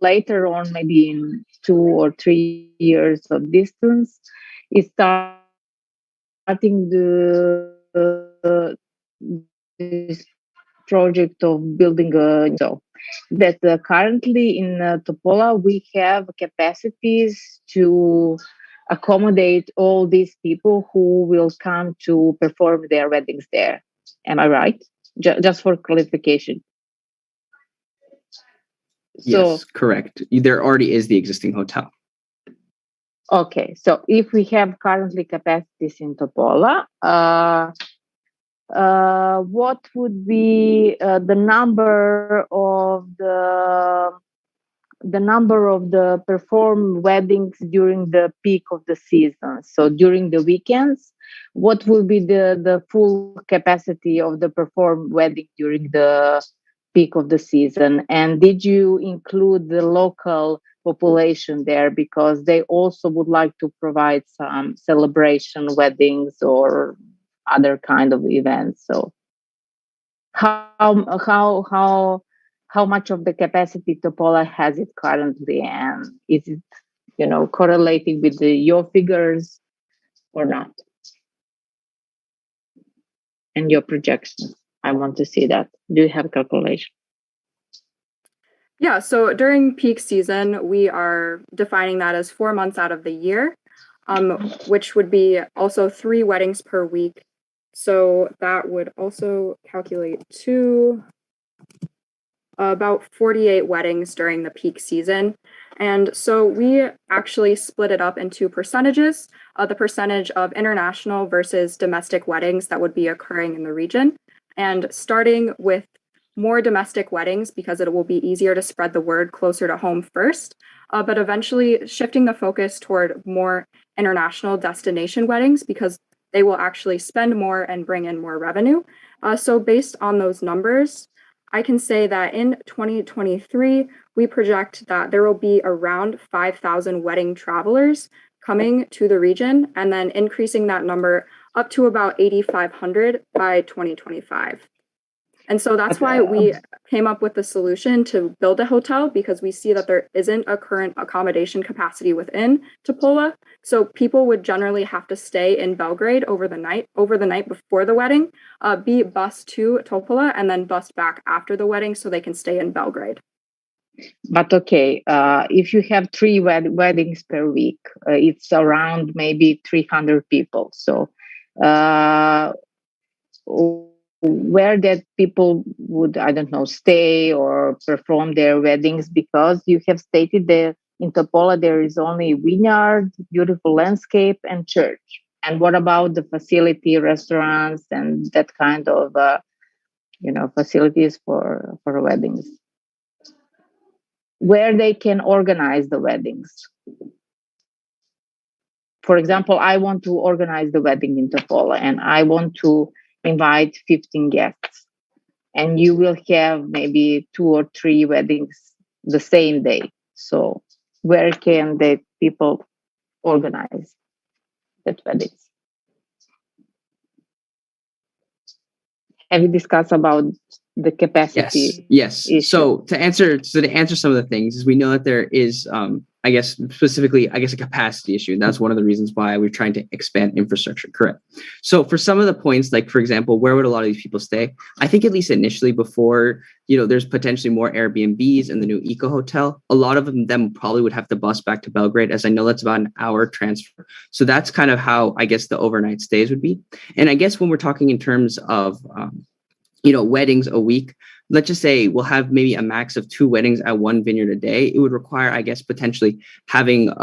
later on, maybe in 2 or 3 years of distance, it starting this project of building that currently in Topola we have capacities to accommodate all these people who will come to perform their weddings there. Am I right? Just for clarification. Yes, correct. There already is the existing hotel. Okay, so if we have currently capacities in Topola, what would be the number of the performed weddings during the peak of the season? So during the weekends, what will be the full capacity of the performed wedding during the peak of the season? And did you include the local population there, because they also would like to provide some celebration weddings or other kind of events? So how much of the capacity Topola has it currently, and is it correlating with your figures or not, and your projections? I want to see that. Do you have a calculation? Yeah, so during peak season, we are defining that as 4 months out of the year, which would be also 3 weddings per week. So that would also calculate to about 48 weddings during the peak season. And so we actually split it up into percentages, the percentage of international versus domestic weddings that would be occurring in the region. And starting with more domestic weddings because it will be easier to spread the word closer to home first, but eventually shifting the focus toward more international destination weddings because they will actually spend more and bring in more revenue. So based on those numbers, I can say that in 2023, we project that there will be around 5,000 wedding travelers coming to the region and then increasing that number up to about 8,500 by 2025. And so that's why we came up with the solution to build a hotel because we see that there isn't a current accommodation capacity within Topola. So people would generally have to stay in Belgrade over the night before the wedding, be bused to Topola and then bused back after the wedding so they can stay in Belgrade. But okay, if you have 3 weddings per week, it's around maybe 300 people. So where that people would, I don't know, stay or perform their weddings, because you have stated that in Topola there is only vineyard, beautiful landscape, and church. And what about the facility, restaurants, and that kind of facilities for weddings? Where they can organize the weddings. For example, I want to organize the wedding in Topola and I want to invite 15 guests, and you will have maybe 2 or 3 weddings the same day. So where can the people organize that weddings? Have you discussed about the capacity? Yes. Issue? So to answer some of the things is we know that there is, specifically a capacity issue. And that's one of the reasons why we're trying to expand infrastructure. Correct. So for some of the points, like for example, where would a lot of these people stay? I think at least initially before, there's potentially more Airbnbs in the new Eco Hotel. A lot of them probably would have to bus back to Belgrade, as I know that's about an hour transfer. So that's kind of how the overnight stays would be. And I guess when we're talking in terms of, weddings a week, let's just say we'll have maybe a max of 2 weddings at one vineyard a day. It would require, potentially having,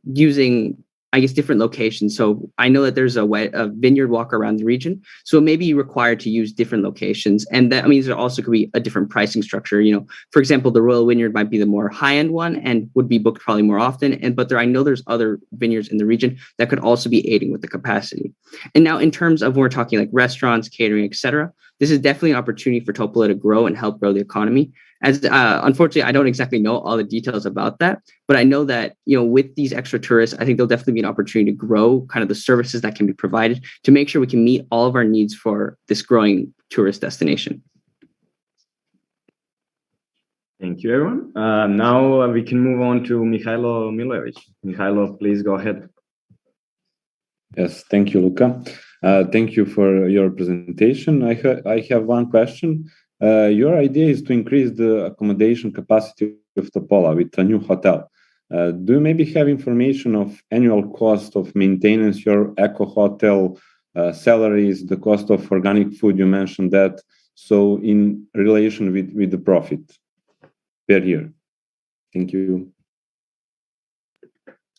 using, different locations. So I know that there's a vineyard walk around the region. So it may be required to use different locations. And that means there also could be a different pricing structure. For example, the Royal Vineyard might be the more high-end one and would be booked probably more often. But I know there's other vineyards in the region that could also be aiding with the capacity. And now in terms of when we're talking like restaurants, catering, etc., this is definitely an opportunity for Topola to grow and help grow the economy. As unfortunately, I don't exactly know all the details about that, but I know that, with these extra tourists, I think there'll definitely be an opportunity to grow kind of the services that can be provided to make sure we can meet all of our needs for this growing tourist destination. Thank you, everyone. Now we can move on to Mihailo Milojevic. Mihailo, please go ahead. Yes, thank you, Luca. Thank you for your presentation. I have one question. Your idea is to increase the accommodation capacity of Topola with a new hotel. Do you maybe have information of annual cost of maintenance, your eco hotel, salaries, the cost of organic food? You mentioned that. So in relation with the profit per year. Thank you.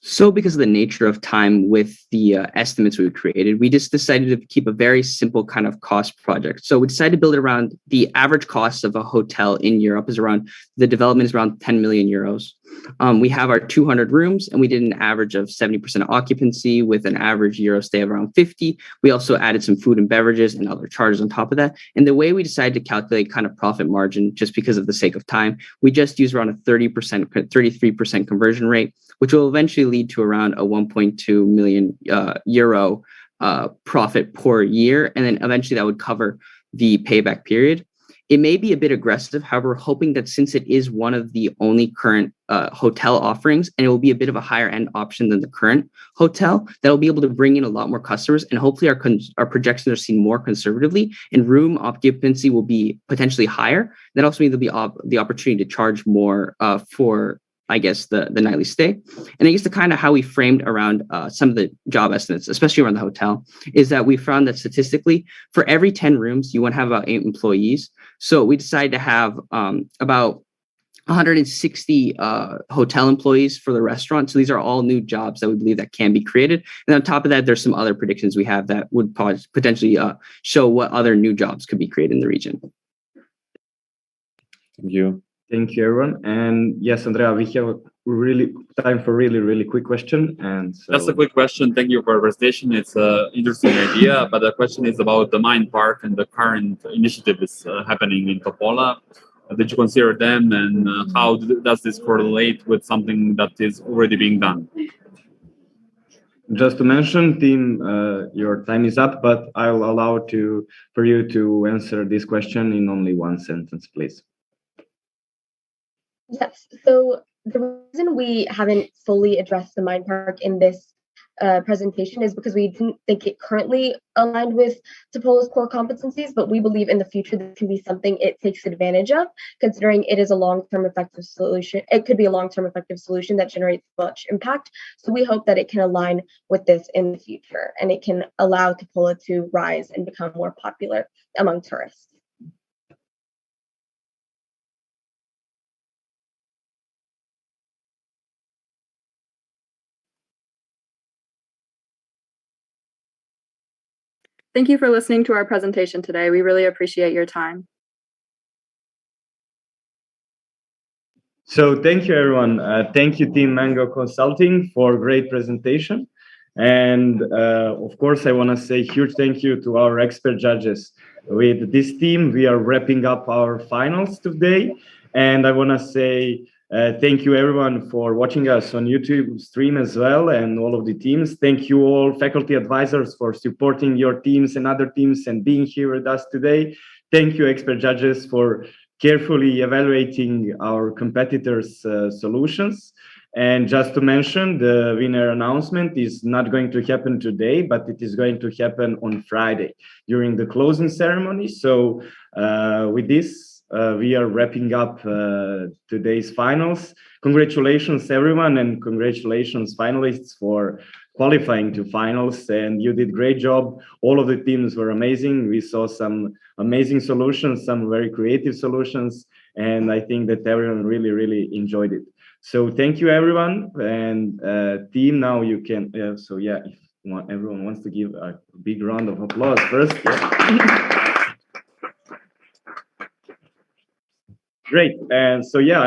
So because of the nature of time with the estimates we created, we just decided to keep a very simple kind of cost project. So we decided to build it around the average cost of a hotel in Europe the development is around 10 million euros. We have our 200 rooms and we did an average of 70% occupancy with an average Euro stay of around 50. We also added some food and beverages and other charges on top of that. And the way we decided to calculate kind of profit margin, just because of the sake of time, we just use around a 33% conversion rate, which will eventually lead to around a 1.2 million euro profit per year. And then eventually that would cover the payback period. It may be a bit aggressive. However, we're hoping that since it is one of the only current hotel offerings, and it will be a bit of a higher end option than the current hotel, that will be able to bring in a lot more customers. And hopefully our projections are seen more conservatively and room occupancy will be potentially higher. That also means there'll be the opportunity to charge more for I guess, the nightly stay. And I guess the kind of how we framed around some of the job estimates, especially around the hotel, is that we found that statistically, for every 10 rooms, you want to have about 8 employees. So we decided to have about 160 hotel employees for the restaurant. So these are all new jobs that we believe that can be created. And on top of that, there's some other predictions we have that would potentially show what other new jobs could be created in the region. Thank you. Thank you, everyone. And yes, Andrea, we have really time for really quick question. And so just a quick question. Thank you for your presentation. It's an interesting idea, but the question is about the Mind Park and the current initiative is happening in Topola. Did you consider them, and how does this correlate with something that is already being done? Just to mention, Tim, your time is up, but I'll allow for you to answer this question in only one sentence, please. Yes. So the reason we haven't fully addressed the Mind Park in this presentation is because we didn't think it currently aligned with Topola's core competencies, but we believe in the future this can be something it takes advantage of, considering it is a long-term effective solution. It could be a long-term effective solution that generates much impact. So we hope that it can align with this in the future, and it can allow Topola to rise and become more popular among tourists. Thank you for listening to our presentation today. We really appreciate your time. So thank you, everyone. Thank you, Team Mango Consulting, for a great presentation. And of course, I want to say a huge thank you to our expert judges. With this team, we are wrapping up our finals today. And I want to say thank you, everyone, for watching us on YouTube stream as well, and all of the teams. Thank you all faculty advisors for supporting your teams and other teams and being here with us today. Thank you, expert judges, for carefully evaluating our competitors' solutions. And just to mention, the winner announcement is not going to happen today, but it is going to happen on Friday during the closing ceremony. So with this, we are wrapping up today's finals. Congratulations, everyone, and congratulations, finalists, for qualifying to finals. And you did a great job. All of the teams were amazing. We saw some amazing solutions, some very creative solutions, and I think that everyone really enjoyed it. So thank you, everyone. And team, now you can, so yeah, if everyone wants to give a big round of applause first. Yeah. Great. And so, yeah.